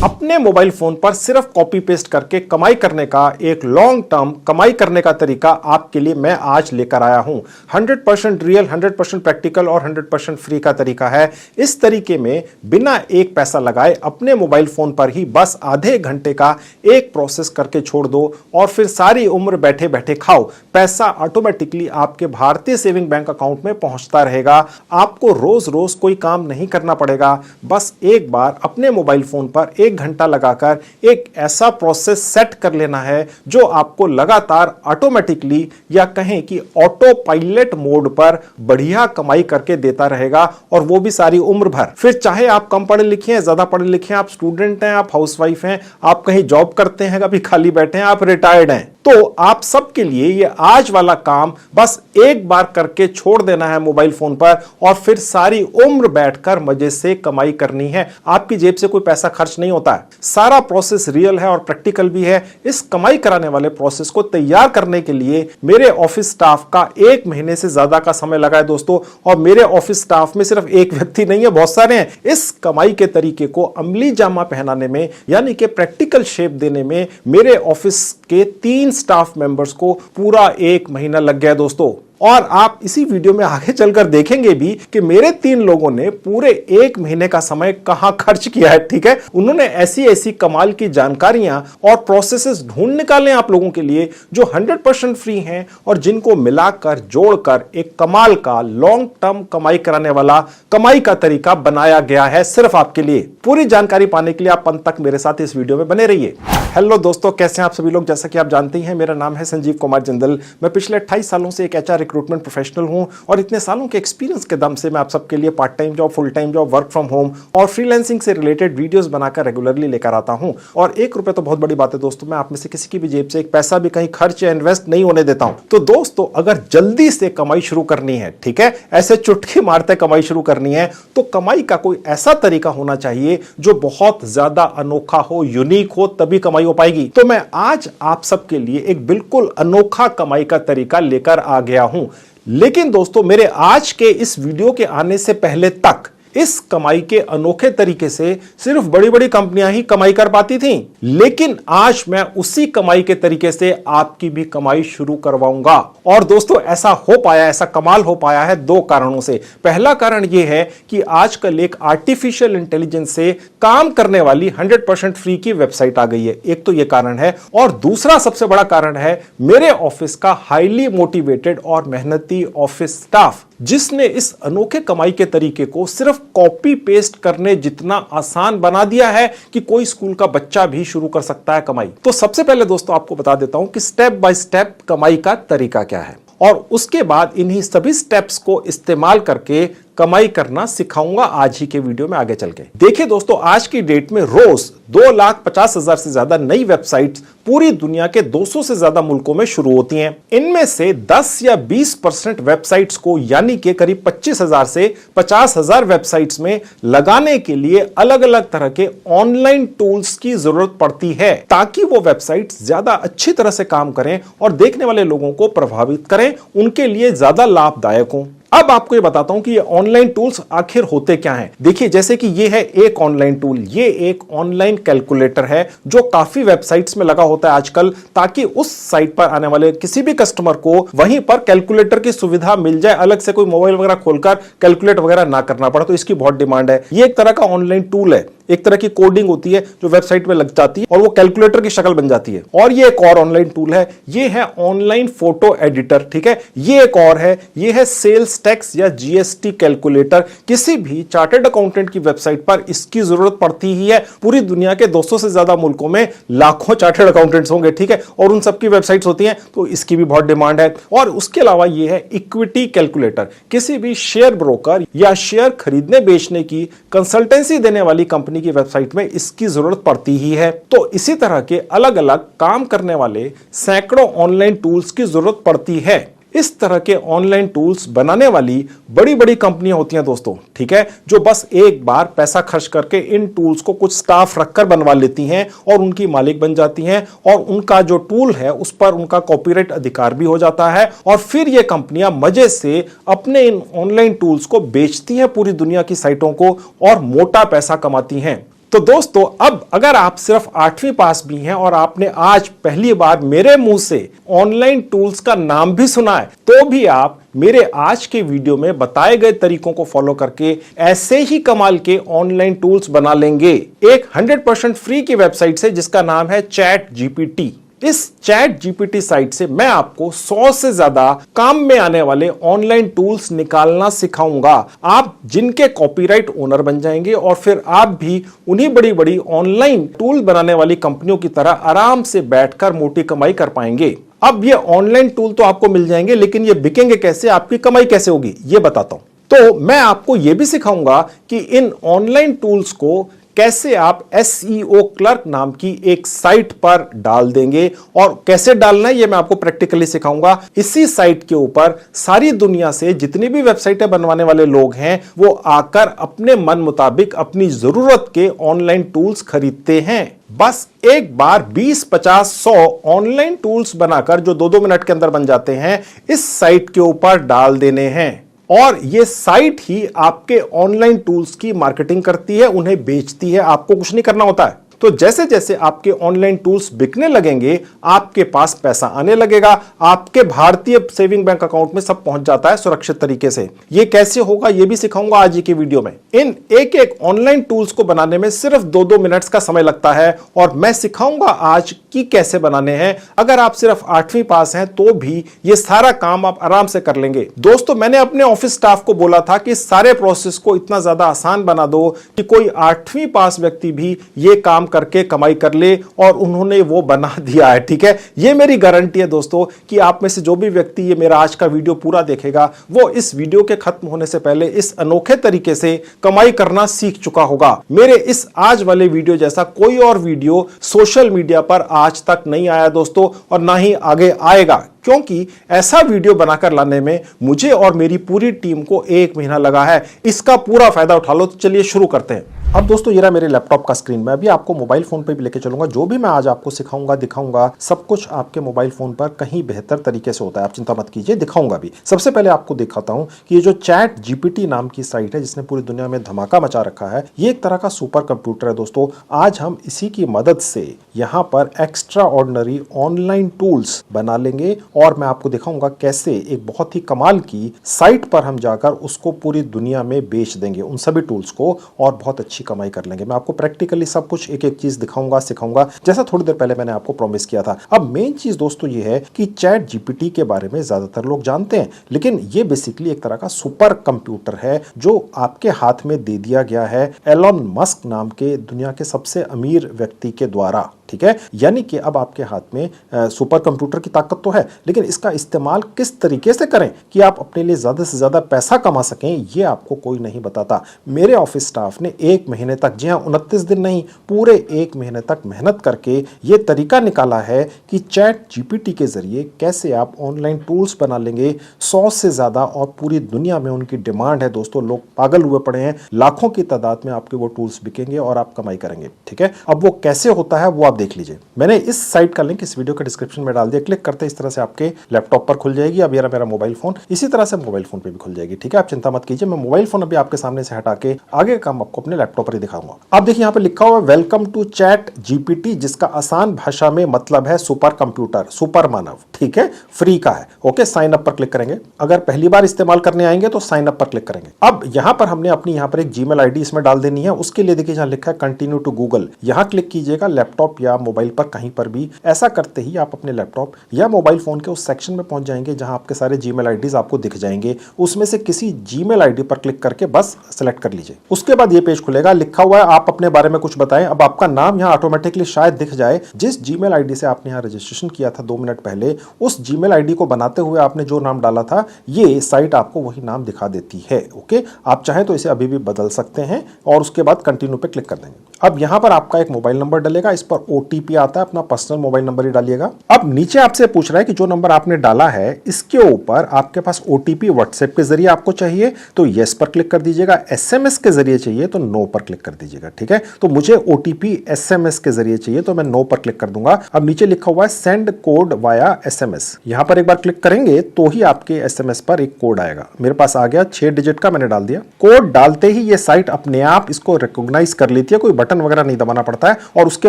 अपने mobile phone पर सिर्फ कॉपी पेस्ट करके कमाई करने का एक लॉन्ग टर्म कमाई करने का तरीका आपके लिए मैं आज लेकर आया हूं। 100% रियल, 100% प्रैक्टिकल और 100% फ्री का तरीका है। इस तरीके में बिना एक पैसा लगाए अपने मोबाइल फोन पर ही बस आधे घंटे का एक प्रोसेस करके छोड़ दो और फिर सारी उम्र बैठे बैठे खाओ। पैसा ऑटोमेटिकली आपके भारतीय सेविंग बैंक अकाउंट में पहुंचता रहेगा। आपको रोज रोज कोई काम नहीं करना पड़ेगा। बस एक बार अपने मोबाइल फोन पर एक घंटा लगाकर एक ऐसा प्रोसेस सेट कर लेना है जो आपको लगातार ऑटोमेटिकली या कहें कि ऑटो पायलट मोड पर बढ़िया कमाई करके देता रहेगा, और वो भी सारी उम्र भर। फिर चाहे आप कम पढ़े लिखे हैं, ज्यादा पढ़े लिखे हैं, आप स्टूडेंट हैं, आप हाउसवाइफ हैं, आप कहीं जॉब करते हैं, कभी खाली बैठे हैं, आप रिटायर्ड हैं, तो आप सबके लिए ये आज वाला काम बस एक बार करके छोड़ देना है मोबाइल फोन पर, और फिर सारी उम्र बैठकर मजे से कमाई करनी है। आपकी जेब से कोई पैसा खर्च नहीं होता है। सारा प्रोसेस रियल है और प्रैक्टिकल भी है। इस कमाई कराने वाले प्रोसेस को तैयार करने के लिए मेरे ऑफिस स्टाफ का 1 महीने से ज्यादा का समय लगा है दोस्तों। और मेरे ऑफिस स्टाफ में सिर्फ एक व्यक्ति नहीं है, बहुत सारे हैं। इस कमाई के तरीके को अमली जामा पहनाने में, यानी कि प्रैक्टिकल शेप देने में मेरे ऑफिस के 3 स्टाफ मेंबर्स को पूरा 1 महीना लग गया दोस्तों। और आप इसी वीडियो में आगे चलकर देखेंगे भी कि मेरे 3 लोगों ने पूरे 1 महीने का समय कहां खर्च किया है। ठीक है, उन्होंने ऐसी ऐसी कमाल की जानकारियां और प्रोसेसेस ढूंढ निकाले आप लोगों के लिए जो 100% फ्री हैं और जिनको मिलाकर जोड़कर एक कमाल का लॉन्ग टर्म कमाई कराने वाला कमाई का तरीका बनाया गया है सिर्फ आपके लिए। पूरी जानकारी पाने के लिए आप अंत तक मेरे साथ इस वीडियो में बने रहिए। हेलो दोस्तों, कैसे हैं आप सभी लोग। जैसा कि आप जानते हैं, मेरा नाम है संजीव कुमार जिंदल। मैं पिछले 28 सालों से एक एचआर रिक्रूटमेंट प्रोफेशनल हूं और इतने सालों के एक्सपीरियंस के दम से मैं आप सबके लिए part time job, full time job, work from home और फ्रीलांसिंग से रिलेटेड वीडियोस बनाकर रेगुलरली लेकर आता हूं। और 1 रुपए तो बहुत बड़ी बात है दोस्तों। मैं आप में से किसी की भी जेब से एक पैसा भी कहीं खर्च या इन्वेस्ट नहीं होने देता हूं। तो दोस्तों, अगर जल्दी से कमाई शुरू करनी है, ठीक है, ऐसे चुटकी मारते कमाई शुरू करनी है, तो कमाई का कोई ऐसा तरीका होना चाहिए जो बहुत ज्यादा अनोखा हो, यूनिक हो, तभी कमाई हो पाएगी। तो मैं आज आप सबके लिए एक बिल्कुल अनोखा कमाई का तरीका लेकर आ गया हूं। लेकिन दोस्तों, मेरे आज के इस वीडियो के आने से पहले तक इस कमाई के अनोखे तरीके से सिर्फ बड़ी बड़ी कंपनियां ही कमाई कर पाती थीं। लेकिन आज मैं उसी कमाई के तरीके से आपकी भी कमाई शुरू करवाऊंगा। और दोस्तों, ऐसा हो पाया, ऐसा कमाल हो पाया है 2 कारणों से। पहला कारण यह है कि आजकल एक आर्टिफिशियल इंटेलिजेंस से काम करने वाली 100% फ्री की वेबसाइट आ गई है। एक तो यह कारण है, और दूसरा सबसे बड़ा कारण है मेरे ऑफिस का हाईली मोटिवेटेड और मेहनती ऑफिस स्टाफ, जिसने इस अनोखे कमाई के तरीके को सिर्फ कॉपी पेस्ट करने जितना आसान बना दिया है कि कोई स्कूल का बच्चा भी शुरू कर सकता है कमाई। तो सबसे पहले दोस्तों आपको बता देता हूं कि स्टेप बाय स्टेप कमाई का तरीका क्या है, और उसके बाद इन्हीं सभी स्टेप्स को इस्तेमाल करके कमाई करना सिखाऊंगा आज ही के वीडियो में आगे चल के। देखिए दोस्तों, आज की डेट में रोज 2,50,000 से ज्यादा नई वेबसाइट्स पूरी दुनिया के 200 से ज्यादा मुल्कों में शुरू होती हैं। इनमें से 10 या 20% वेबसाइट्स को, यानी कि करीब 25,000 से 50,000 वेबसाइट्स में लगाने के लिए अलग अलग तरह के ऑनलाइन टूल्स की जरूरत पड़ती है, ताकि वो वेबसाइट्स ज्यादा अच्छी तरह से काम करें और देखने वाले लोगों को प्रभावित करें, उनके लिए ज्यादा लाभदायक हों। अब आपको ये बताता हूं कि ये ऑनलाइन टूल्स आखिर होते क्या हैं। देखिए, जैसे कि ये है एक ऑनलाइन टूल। ये एक ऑनलाइन कैलकुलेटर है जो काफी वेबसाइट्स में लगा होता है आजकल, ताकि उस साइट पर आने वाले किसी भी कस्टमर को वहीं पर कैलकुलेटर की सुविधा मिल जाए, अलग से कोई मोबाइल वगैरह खोलकर कैलकुलेट वगैरह ना करना पड़े। तो इसकी बहुत डिमांड है। ये एक तरह का ऑनलाइन टूल है, एक तरह की कोडिंग होती है जो वेबसाइट में लग जाती है और वो कैलकुलेटर की शक्ल बन जाती है। और ये एक और ऑनलाइन टूल है, ये है ऑनलाइन फोटो एडिटर। ठीक है, ये एक और है, ये है सेल्स टैक्स या जीएसटी कैलकुलेटर। किसी भी चार्टर्ड अकाउंटेंट की वेबसाइट पर इसकी जरूरत पड़ती ही है। पूरी दुनिया के 200 से ज्यादा मुल्कों में लाखों चार्टर्ड अकाउंटेंट्स होंगे, ठीक है, और उन सबकी वेबसाइट्स होती हैं, तो इसकी भी बहुत डिमांड है। और उसके अलावा ये है इक्विटी कैलकुलेटर। किसी भी शेयर ब्रोकर या शेयर खरीदने बेचने की कंसल्टेंसी देने वाली कंपनी की वेबसाइट में इसकी जरूरत पड़ती ही है। तो इसी तरह के अलग अलग काम करने वाले सैकड़ों ऑनलाइन टूल्स की जरूरत पड़ती है। इस तरह के ऑनलाइन टूल्स बनाने वाली बड़ी बड़ी कंपनियां होती हैं दोस्तों, ठीक है, जो बस एक बार पैसा खर्च करके इन टूल्स को कुछ स्टाफ रखकर बनवा लेती हैं और उनकी मालिक बन जाती हैं, और उनका जो टूल है उस पर उनका कॉपीराइट अधिकार भी हो जाता है। और फिर ये कंपनियां मजे से अपने इन ऑनलाइन टूल्स को बेचती हैं पूरी दुनिया की साइटों को और मोटा पैसा कमाती हैं। तो दोस्तों, अब अगर आप सिर्फ 8वीं पास भी हैं और आपने आज पहली बार मेरे मुंह से ऑनलाइन टूल्स का नाम भी सुना है, तो भी आप मेरे आज के वीडियो में बताए गए तरीकों को फॉलो करके ऐसे ही कमाल के ऑनलाइन टूल्स बना लेंगे एक 100% फ्री की वेबसाइट से जिसका नाम है चैट जीपीटी। इस चैट जीपीटी साइट से मैं आपको 100 से ज्यादा काम में आने वाले ऑनलाइन टूल्स निकालना सिखाऊंगा, आप जिनके कॉपीराइट ओनर बन जाएंगे और फिर आप भी उन्हीं बड़ी बड़ी ऑनलाइन टूल बनाने वाली कंपनियों की तरह आराम से बैठकर मोटी कमाई कर पाएंगे। अब ये ऑनलाइन टूल तो आपको मिल जाएंगे, लेकिन ये बिकेंगे कैसे, आपकी कमाई कैसे होगी, ये बताता हूं। तो मैं आपको यह भी सिखाऊंगा कि इन ऑनलाइन टूल्स को कैसे आप SEO क्लर्क नाम की एक साइट पर डाल देंगे और कैसे डालना है ये मैं आपको प्रैक्टिकली सिखाऊंगा। इसी साइट के ऊपर सारी दुनिया से जितनी भी वेबसाइटें बनवाने वाले लोग हैं वो आकर अपने मन मुताबिक अपनी जरूरत के ऑनलाइन टूल्स खरीदते हैं। बस एक बार 20, 50, 100 ऑनलाइन टूल्स बनाकर जो 2-2 मिनट के अंदर बन जाते हैं, इस साइट के ऊपर डाल देने हैं और ये साइट ही आपके ऑनलाइन टूल्स की मार्केटिंग करती है, उन्हें बेचती है, आपको कुछ नहीं करना होता है। तो जैसे जैसे आपके ऑनलाइन टूल्स बिकने लगेंगे, आपके पास पैसा आने लगेगा, आपके भारतीय सेविंग बैंक अकाउंट में सब पहुंच जाता है सुरक्षित तरीके से। ये कैसे होगा ये भी सिखाऊंगा आज ही की वीडियो में। इन एक एक ऑनलाइन टूल्स को बनाने में सिर्फ 2-2 मिनट्स का समय लगता है और मैं सिखाऊंगा आज कि कैसे बनाने हैं। अगर आप सिर्फ 8वीं पास हैं तो भी ये सारा काम आप आराम से कर लेंगे। दोस्तों, मैंने अपने ऑफिस स्टाफ को बोला था कि सारे प्रोसेस को इतना ज्यादा आसान बना दो कि कोई 8वीं पास व्यक्ति भी ये काम करके कमाई कर ले, और उन्होंने वो बना दिया है। ठीक है, ये मेरी गारंटी है दोस्तों कि आप में से जो भी व्यक्ति ये मेरा आज का वीडियो पूरा देखेगा वो इस वीडियो के खत्म होने से पहले इस अनोखे तरीके से कमाई करना सीख चुका होगा। मेरे इस आज वाले वीडियो जैसा कोई और वीडियो सोशल मीडिया पर आज तक नहीं आया दोस्तों, और ना ही आगे आएगा, क्योंकि ऐसा वीडियो बनाकर लाने में मुझे और मेरी पूरी टीम को 1 महीना लगा है। इसका पूरा फायदा उठा लो। तो चलिए शुरू करते हैं। अब दोस्तों, ये रहा मेरे लैपटॉप का स्क्रीन। मैं अभी आपको मोबाइल फोन पे भी लेके चलूंगा। जो भी मैं आज आपको सिखाऊंगा दिखाऊंगा, सब कुछ आपके मोबाइल फोन पर कहीं बेहतर तरीके से होता है, आप चिंता मत कीजिए, दिखाऊंगा भी। सबसे पहले आपको दिखाता हूं कि ये जो चैट जीपीटी नाम की साइट है जिसने पूरी दुनिया में धमाका मचा रखा है, ये एक तरह का सुपर कंप्यूटर है दोस्तों। आज हम इसी की मदद से यहाँ पर एक्स्ट्रा ऑर्डिनरी ऑनलाइन टूल्स बना लेंगे और मैं आपको दिखाऊंगा कैसे एक बहुत ही कमाल की साइट पर हम जाकर उसको पूरी दुनिया में बेच देंगे, उन सभी टूल्स को, और बहुत अच्छी कमाई कर लेंगे। मैं आपको प्रैक्टिकली सब कुछ एक एक चीज दिखाऊंगा, सिखाऊंगा, जैसा थोड़ी देर पहले मैंने आपको प्रॉमिस किया था। अब मेन चीज दोस्तों ये है कि चैट जीपीटी के बारे में ज्यादातर लोग जानते हैं, लेकिन ये बेसिकली एक तरह का सुपर कंप्यूटर है जो आपके हाथ में दे दिया गया है एलन मस्क नाम के दुनिया के सबसे अमीर व्यक्ति के द्वारा। ठीक है, यानी कि अब आपके हाथ में सुपर कंप्यूटर की ताकत तो है, लेकिन इसका इस्तेमाल किस तरीके से करें कि आप अपने लिए ज्यादा से ज्यादा पैसा कमा सकें, ये आपको कोई नहीं बताता। मेरे ऑफिस स्टाफ ने 1 महीने तक, जी हाँ 29 दिन नहीं, पूरे 1 महीने तक मेहनत करके ये तरीका निकाला है कि चैट जीपीटी के जरिए कैसे आप ऑनलाइन टूल्स बना लेंगे 100 से ज्यादा, और पूरी दुनिया में उनकी डिमांड है दोस्तों। लोग पागल हुए पड़े हैं, लाखों की तादाद में आपके वो टूल्स बिकेंगे और आप कमाई करेंगे। ठीक है, अब वो कैसे होता है वो आप देख लीजिए। मैंने इस साइट का लिंक इस वीडियो के डिस्क्रिप्शन में डाल दिया, क्लिक करते इस तरह से आपके लैपटॉप पर खुल जाएगी। अब ये मेरा मोबाइल फोन, इसी तरह से मोबाइल फोन पे भी खुल जाएगी। ठीक है, आप चिंता मत कीजिए, मैं मोबाइल फोन अभी आपके सामने से हटा के आगे का काम आपको अपने लैपटॉप पर ही दिखाऊंगा। आप देखिए यहाँ पे लिखा हुआ है वेलकम टू चैट जीपीटी, जिसका आसान भाषा में मतलब है सुपर कंप्यूटर, सुपर मानव। ठीक है, फ्री का है। ओके, साइन अप पर क्लिक करेंगे। अगर पहली बार इस्तेमाल करने आएंगे तो साइन अप पर क्लिक करेंगे। अब यहाँ पर हमने अपनी यहाँ पर एक जीमेल आईडी इसमें डाल देनी है। उसके लिए देखिए जहाँ लिखा है कंटिन्यू टू गूगल, यहाँ क्लिक कीजिएगा लैपटॉप या मोबाइल पर कहीं पर भी। ऐसा करते ही आप अपने लैपटॉप या मोबाइल फोन के उस सेक्शन में पहुंच जाएंगे जहां आपके सारे जीमेल आईडीज आपको दिख जाएंगे। उसमें से किसी जीमेल आईडी पर क्लिक करके बस सेलेक्ट कर लीजिए। उसके बाद ये पेज खुलेगा, लिखा हुआ है आप अपने बारे में कुछ बताएं। अब आपका नाम यहाँ ऑटोमेटिकली शायद दिख जाए। जिस जीमेल आईडी से आपने यहाँ रजिस्ट्रेशन किया था 2 मिनट पहले, उस जीमेल आईडी को बनाते हुए आपने जो नाम डाला था, ये साइट आपको वही नाम दिखा देती है। ओके, आप चाहें तो इसे अभी भी बदल सकते हैं और उसके बाद कंटिन्यू पे क्लिक कर देंगे। अब यहाँ पर आपका एक मोबाइल नंबर डलेगा, इस पर ओटीपी आता है, अपना पर्सनल मोबाइल नंबर ही डालिएगा। अब नीचे आपसे पूछ रहा है कि जो नंबर आपने डाला है इसके ऊपर आपके पास ओटीपी व्हाट्सएप के जरिए आपको चाहिए तो यस पर क्लिक कर दीजिएगा, एसएमएस के जरिए चाहिए तो नो पर क्लिक कर दीजिएगा। ठीक है, तो मुझे ओटीपी एसएमएस के जरिए चाहिए तो मैं नो पर क्लिक कर दूंगा। अब नीचे लिखा हुआ है सेंड कोड वाया एसएमएस, यहां पर एक बार क्लिक करेंगे तो ही आपके एसएमएस पर एक कोड आएगा। मेरे पास आ गया 6 डिजिट का, मैंने डाल दिया। कोड डालते ही ये साइट अपने आप इसको रिकॉग्नाइज कर लेती है, कोई बटन वगैरह नहीं दबाना पड़ता है और उसके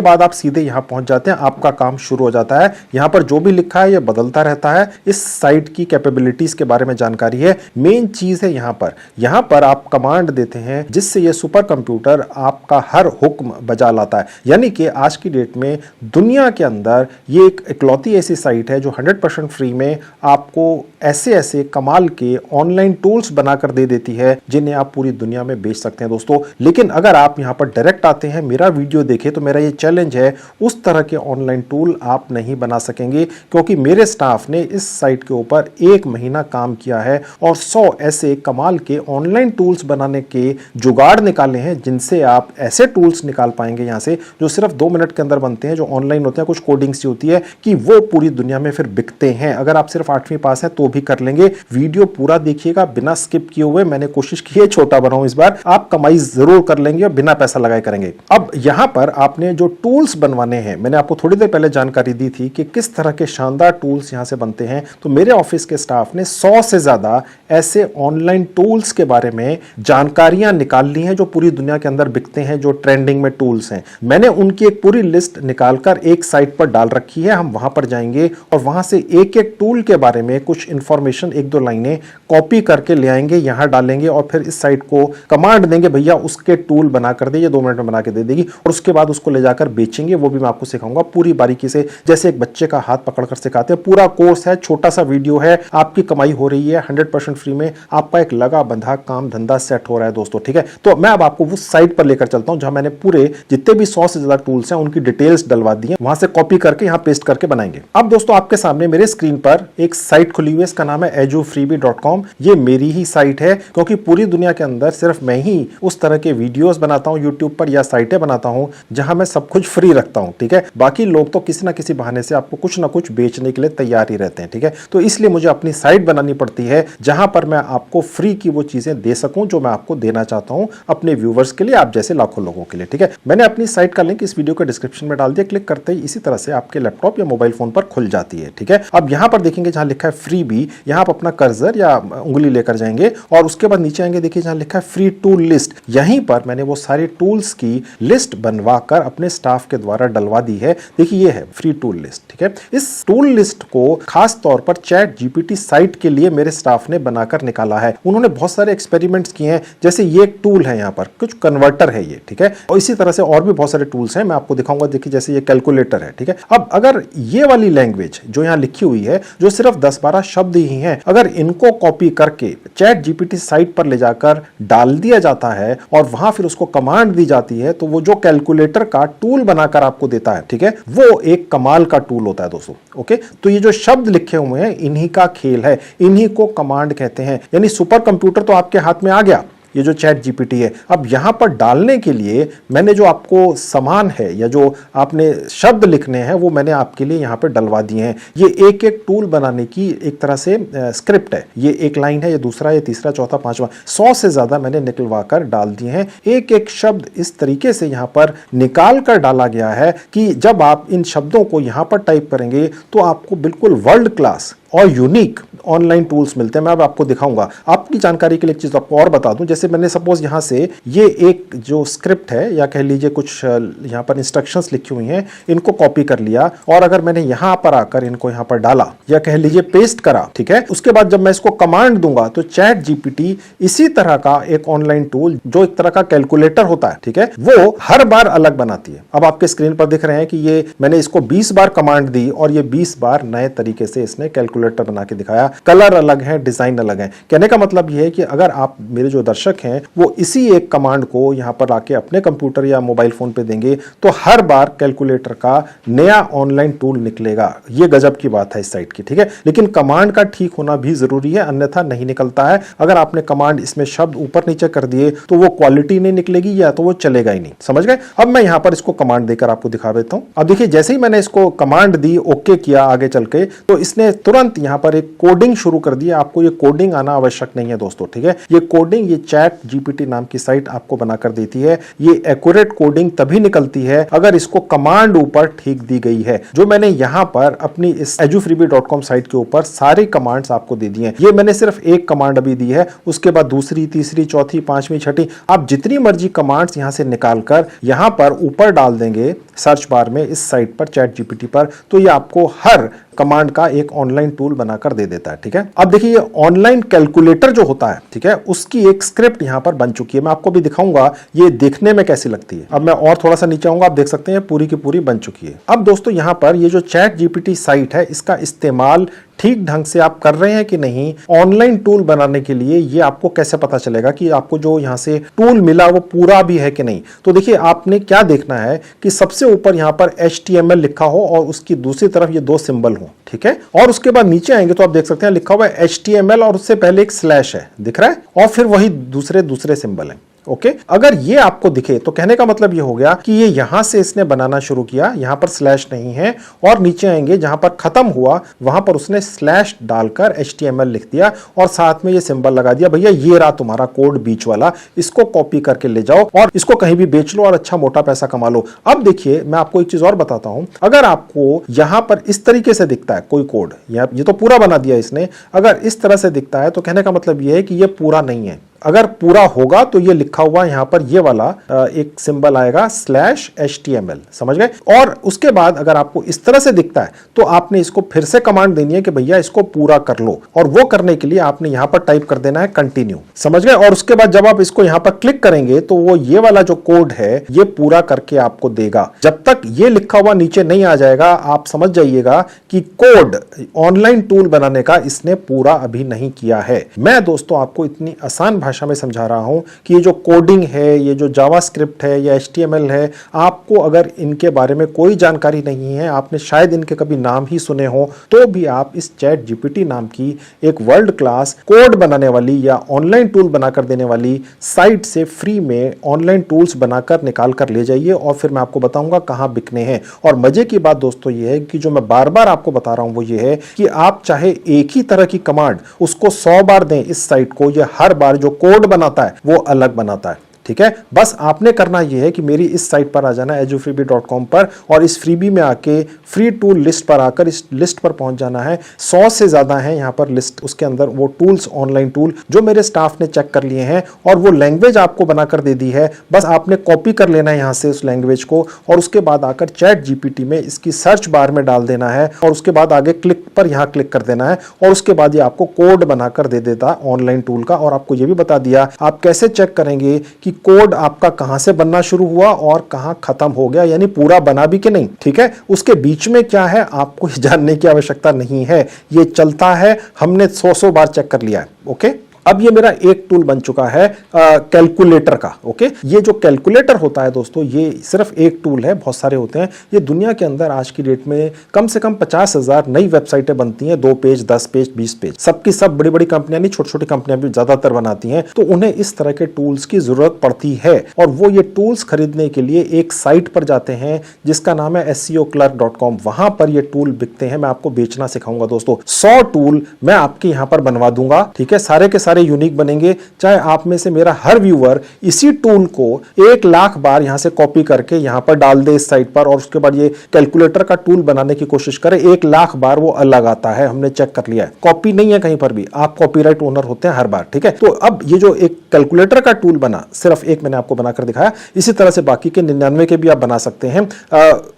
बाद आप सीधे यहां पहुंच जाते हैं, आपका काम शुरू हो जाता है। यहां पर जो भी लिखा है ये बदलता रहता है। इस साइट की कैपेबिलिटीज के बारे में जानकारी है। मेन चीज है यहां पर आप कमांड देते हैं जिससे ये सुपर कंप्यूटर आपका हर हुक्म बजा लाता है। यानी कि आज की डेट में दुनिया के अंदर ये एक इकलौती ऐसी साइट है जो 100% फ्री में आपको ऐसे ऐसे कमाल के ऑनलाइन टूल्स बनाकर दे देती है जिन्हें आप पूरी दुनिया में बेच सकते हैं दोस्तों। लेकिन अगर आप यहां पर डायरेक्ट आते हैं, मेरा वीडियो देखें, तो मेरा ये चैलेंज है, उस तरह के ऑनलाइन टूल आप नहीं बना सकेंगे क्योंकि मेरे स्टाफ ने इस साइट के ऊपर 1 महीना काम किया है और 100 ऐसे कमाल के ऑनलाइन टूल्स बनाने के जुगाड़ निकाले हैं जिनसे आप ऐसे टूल्स निकाल पाएंगे यहां से जो सिर्फ 2 मिनट के अंदर बनते हैं, जो ऑनलाइन होते हैं, कुछ कोडिंग सी होती है कि वो पूरी दुनिया में फिर बिकते हैं। अगर आप सिर्फ 8वीं पास हैं तो भी कर लेंगे। वीडियो पूरा देखिएगा बिना स्किप किए हुए। मैंने कोशिश की है छोटा बनाऊं इस बार, आप कमाई जरूर कर लेंगे और बिना पैसा लगाए करेंगे। अब यहां पर आपने जो टूल्स बनवाने हैं, मैंने आपको थोड़ी देर पहले जानकारी दी थी कि किस तरह के शानदार टूल्स यहां से बनते हैं। तो मेरे ऑफिस के स्टाफ ने 100 से ज्यादा ऐसे ऑनलाइन टूल्स के बारे में जानकारियां निकाल ली हैं जो पूरी दुनिया के अंदर बिकते हैं, जो ट्रेंडिंग में टूल्स हैं। मैंने उनकी एक पूरी लिस्ट निकालकर एक साइट पर डाल रखी है। हम वहां पर जाएंगे और वहां से एक एक टूल के बारे में कुछ इंफॉर्मेशन, 1-2 लाइनें कॉपी करके ले आएंगे, यहां डालेंगे और फिर इस साइट को कमांड देंगे, भैया उसके टूल बना कर दे, ये 2 मिनट में बना के दे देगी और उसके बाद उसको ले जाकर बेचेंगे। वो भी मैं आपको सिखाऊंगा पूरी बारीकी से, जैसे एक बच्चे का हाथ पकड़कर सिखाते हैं। पूरा कोर्स है, छोटा सा वीडियो है, आपकी कमाई हो रही है 100% फ्री में, आपका एक लगा बंधा काम धंधा सेट हो रहा है दोस्तों। ठीक है, तो मैं अब आपको उस साइट पर लेकर चलता हूं जहां मैंने पूरे जितने भी 100 से ज्यादा टूल्स हैं उनकी डिटेल्स डलवा दी है, वहां से कॉपी करके यहां पेस्ट करके बनाएंगे। अब दोस्तों आपके सामने मेरे स्क्रीन पर एक साइट खुली हुई है, इसका नाम है edufreebie.com। ये मेरी ही साइट है क्योंकि पूरी दुनिया के अंदर सिर्फ मैं ही उस तरह के वीडियोस बनाता हूं यूट्यूब पर या साइटें बनाता हूं जहां मैं सब कुछ फ्री रखता हूं। ठीक है, बाकी लोग तो किसी ना किसी बहाने से आपको कुछ ना कुछ बेचने के लिए तैयार ही रहते हैं। ठीक है, तो इसलिए मुझे अपनी साइट बनानी पड़ती है जहां पर मैं आपको फ्री की वो चीजें दे सकूं जो मैं आपको देना चाहता हूं अपने व्यूवर्स के लिए, आप जैसे लाखों लोगों के लिए। ठीक है, मैंने अपनी साइट का लिंक इस वीडियो के डिस्क्रिप्शन में डाल दिया, क्लिक करते ही इसी तरह से आपके लैपटॉप या मोबाइल फोन पर खुल जाती है। ठीक है, अब यहां पर देखेंगे जहां लिखा है फ्रीबी, यहां आप अपना कर्सर या उंगली लेकर जाएंगे और उसके बाद नीचे आएंगे, देखिए जहां लिखा है फ्री टूल लिस्ट, यहीं पर मैंने वो सारे टूल्स की लिस्ट बनवाकर अपने स्टाफ के द्वारा डलवा दी है। देखिए ये है फ्री टूल लिस्ट। ठीक है, इस टूल लिस्ट को खास तौर पर चैट जीपीटी साइट के लिए मेरे स्टाफ ने बनाकर निकाला है। उन्होंने बहुत सारे एक्सपेरिमेंट्स किए हैं, जैसे ये एक टूल है, यहाँ पर कुछ कन्वर्टर है ये। ठीक है, और इसी तरह से और भी बहुत सारे टूल्स हैं, मैं आपको दिखाऊंगा। देखिए जैसे ये कैलकुलेटर है। ठीक है, अब अगर ये वाली लैंग्वेज जो यहाँ लिखी हुई है, जो सिर्फ 10-12 शब्द ही हैं, अगर इनको कॉपी करके चैट जीपीटी साइट पर ले जाकर डाल दिया जाता है और वहां फिर उसको कमांड दी जाती है तो वो जो कैलकुलेटर का टूल बनाकर आपको देता है, ठीक है, वो एक कमाल का टूल होता है दोस्तों। ओके, तो ये जो शब्द लिखे हुए हैं इन्हीं का खेल है, इन्हीं को कमांड कहते हैं। यानी सुपर कंप्यूटर तो आपके हाथ में आ गया, ये जो चैट जीपीटी है। अब यहां पर डालने के लिए मैंने जो आपको सामान है या जो आपने शब्द लिखने हैं वो मैंने आपके लिए यहां पर डलवा दिए हैं। ये एक एक टूल बनाने की एक तरह से स्क्रिप्ट है। ये एक लाइन है, ये दूसरा, ये तीसरा, चौथा, पांचवा, 100 से ज्यादा मैंने निकलवा कर डाल दिए हैं। एक एक शब्द इस तरीके से यहां पर निकाल कर डाला गया है कि जब आप इन शब्दों को यहां पर टाइप करेंगे तो आपको बिल्कुल वर्ल्ड क्लास और यूनिक ऑनलाइन टूल्स मिलते हैं। मैं अब आपको दिखाऊंगा। आपकी जानकारी के लिए एक चीज आपको और बता दूं, जैसे मैंने सपोज यहां से ये एक जो स्क्रिप्ट है या कह लीजिए कुछ यहां पर इंस्ट्रक्शंस लिखी हुई हैं, इनको कॉपी कर लिया और अगर मैंने यहां पर आकर इनको यहां पर डाला या कह लीजिए पेस्ट करा, ठीक है, उसके बाद जब मैं इसको कमांड दूंगा तो चैट जीपीटी इसी तरह का एक ऑनलाइन टूल जो एक तरह का कैलकुलेटर होता है, ठीक है, वो हर बार अलग बनाती है। अब आपके स्क्रीन पर दिख रहे हैं कि ये मैंने इसको 20 बार कमांड दी और ये 20 बार नए तरीके से इसने कैलकुलेट कैलकुलेटर बना के दिखाया, कलर अलग है, डिजाइन अलग है। कहने का मतलब यह है कि अगर आप मेरे जो दर्शक हैं वो इसी एक कमांड को यहां पर आके अपने कंप्यूटर या मोबाइल फोन पे देंगे तो हर बार कैलकुलेटर का नया ऑनलाइन टूल निकलेगा। ये गजब की बात है इस साइट की, ठीक है। लेकिन कमांड का ठीक होना भी जरूरी है, अन्यथा नहीं निकलता है। अगर आपने कमांड इसमें शब्द ऊपर नीचे कर दिए तो वो क्वालिटी नहीं निकलेगी या तो वो चलेगा ही नहीं, समझ गए। अब मैं यहां पर इसको कमांड देकर आपको दिखा देता हूं। अब देखिए जैसे ही मैंने इसको कमांड दी, ओके किया आगे चल के, तो इसने तुरंत यहां पर एक कोडिंग शुरू कर दी। आपको ये कोडिंग आना आवश्यक नहीं है दोस्तों, ठीक है। ये कोडिंग ये चैट जीपीटी नाम की साइट आपको बनाकर देती है। ये एक्यूरेट कोडिंग तभी निकलती है अगर इसको कमांड ऊपर ठीक दी गई है। जो मैंने यहां पर अपनी इस edufreebie.com साइट के ऊपर सारी कमांड्स आपको दे दी हैं। ये मैंने सिर्फ एक कमांड अभी दी है, उसके बाद दूसरी, तीसरी, चौथी, पांचवी, छठी, आप जितनी मर्जी कमांड्स यहां से निकालकर यहां पर ऊपर डाल देंगे सर्च बार में इस साइट पर चैट जीपीटी पर, तो ये आपको हर कमांड का एक ऑनलाइन टूल बनाकर दे देता है, ठीक है। अब देखिए ये ऑनलाइन कैलकुलेटर जो होता है, ठीक है, उसकी एक स्क्रिप्ट यहां पर बन चुकी है। मैं आपको भी दिखाऊंगा ये देखने में कैसी लगती है। अब मैं और थोड़ा सा नीचे आऊंगा, आप देख सकते हैं पूरी की पूरी बन चुकी है। अब दोस्तों यहां पर ये जो चैट जीपीटी साइट है इसका इस्तेमाल ठीक ढंग से आप कर रहे हैं कि नहीं, ऑनलाइन टूल बनाने के लिए ये आपको कैसे पता चलेगा कि आपको जो यहां से टूल मिला वो पूरा भी है कि नहीं। तो देखिए आपने क्या देखना है कि सबसे ऊपर यहां पर HTML लिखा हो और उसकी दूसरी तरफ ये दो सिंबल हो, ठीक है। और उसके बाद नीचे आएंगे तो आप देख सकते हैं लिखा हुआ है HTML और उससे पहले एक स्लैश है, दिख रहा है, और फिर वही दूसरे सिंबल है। ओके, अगर ये आपको दिखे तो कहने का मतलब ये हो गया कि ये यहां से इसने बनाना शुरू किया, यहां पर स्लैश नहीं है, और नीचे आएंगे जहां पर खत्म हुआ वहां पर उसने स्लैश डालकर HTML लिख दिया और साथ में ये सिंबल लगा दिया, भैया ये रहा तुम्हारा कोड बीच वाला, इसको कॉपी करके ले जाओ और इसको कहीं भी बेच लो और अच्छा मोटा पैसा कमा लो। अब देखिए मैं आपको एक चीज और बताता हूं, अगर आपको यहां पर इस तरीके से दिखता है कोई कोड, ये तो पूरा बना दिया इसने, अगर इस तरह से दिखता है तो कहने का मतलब ये है कि ये पूरा नहीं है। अगर पूरा होगा तो ये लिखा हुआ यहां पर ये वाला एक सिंबल आएगा /HTML, समझ गए। और उसके बाद अगर आपको इस तरह से दिखता है तो आपने इसको फिर से कमांड देनी है कि भैया इसको पूरा कर लो, और वो करने के लिए आपने यहां पर टाइप कर देना है कंटिन्यू, समझ गए। और उसके बाद जब आप इसको यहां पर क्लिक करेंगे तो वो ये वाला जो कोड है ये पूरा करके आपको देगा। जब तक ये लिखा हुआ नीचे नहीं आ जाएगा आप समझ जाइएगा कि कोड ऑनलाइन टूल बनाने का इसने पूरा अभी नहीं किया है। मैं दोस्तों आपको इतनी आसान भाषा में समझा रहा हूं कि ये जो कोडिंग है, ये जो जावास्क्रिप्ट है या HTML है, आपको अगर इनके बारे में कोई जानकारी नहीं है, आपने शायद इनके कभी नाम ही सुने हो, तो भी आप इस चैट जीपीटी नाम की एक वर्ल्ड क्लास कोड बनाने वाली या ऑनलाइन टूल बनाकर देने वाली साइट से फ्री में ऑनलाइन टूल्स बनाकर निकाल कर ले जाइए, और फिर मैं आपको बताऊंगा कहां बिकने हैं। और मजे की बात दोस्तों ये है कि जो मैं बार बार आपको बता रहा हूं वो ये है कि आप चाहे एक ही तरह की कमांड उसको 100 बार दें इस साइट को, या हर बार जो कोड बनाता है वो अलग बनाता है, ठीक है। बस आपने करना यह है कि मेरी इस साइट पर आ जाना है edufreebie.com पर, और इस फ्रीबी में आके फ्री टूल लिस्ट पर आकर इस लिस्ट पर पहुंच जाना है। 100 से ज्यादा है यहां पर लिस्ट, उसके अंदर वो टूल्स, ऑनलाइन टूल जो मेरे स्टाफ ने चेक कर लिए हैं, और वो लैंग्वेज आपको बनाकर दे दी है। बस आपने कॉपी कर लेना है यहां से उस लैंग्वेज को, और उसके बाद आकर चैट जीपीटी में इसकी सर्च बार में डाल देना है, और उसके बाद आगे क्लिक पर यहां क्लिक कर देना है, और उसके बाद ये आपको कोड बनाकर दे देता ऑनलाइन टूल का। और आपको ये भी बता दिया आप कैसे चेक करेंगे कि कोड आपका कहां से बनना शुरू हुआ और कहां खत्म हो गया, यानी पूरा बना भी कि नहीं, ठीक है। उसके बीच में क्या है आपको जानने की आवश्यकता नहीं है, ये चलता है, हमने 100 बार चेक कर लिया है। ओके, अब ये मेरा एक टूल बन चुका है कैलकुलेटर का। ओके, ये जो कैलकुलेटर होता है दोस्तों ये सिर्फ एक टूल है, बहुत सारे होते हैं। ये दुनिया के अंदर आज की डेट में कम से कम 50,000 नई वेबसाइटें बनती हैं, 2 पेज, 10 पेज, 20 पेज, सबकी सब बड़ी बड़ी कंपनियां नहीं, छोटी छोटी कंपनियां भी ज्यादातर बनाती हैं। तो उन्हें इस तरह के टूल्स की जरूरत पड़ती है, और वो ये टूल्स खरीदने के लिए एक साइट पर जाते हैं जिसका नाम है SEOclerk.com। वहां पर ये टूल बिकते हैं। मैं आपको बेचना सिखाऊंगा दोस्तों। 100 टूल मैं आपके यहां पर बनवा दूंगा, ठीक है। सारे के सारे यूनिक बनेंगे, चाहे आप में से मेरा हर व्यूअर इसी टूल को 1 लाख बार यहां से कॉपी करके यहां पर डाल दे इस साइट पर, और उसके बाद ये कैलकुलेटर का टूल बनाने की कोशिश करे, 1 लाख बार वो अलग आता है, हमने चेक कर लिया है, कॉपी नहीं है कहीं पर भी, आप कॉपीराइट ओनर होते हैं हर बार, ठीक है। तो अब ये जो एक कैलकुलेटर का टूल बना, सिर्फ एक मैंने आपको बनाकर दिखाया, इसी तरह से बाकी के 99 के भी आप बना सकते हैं।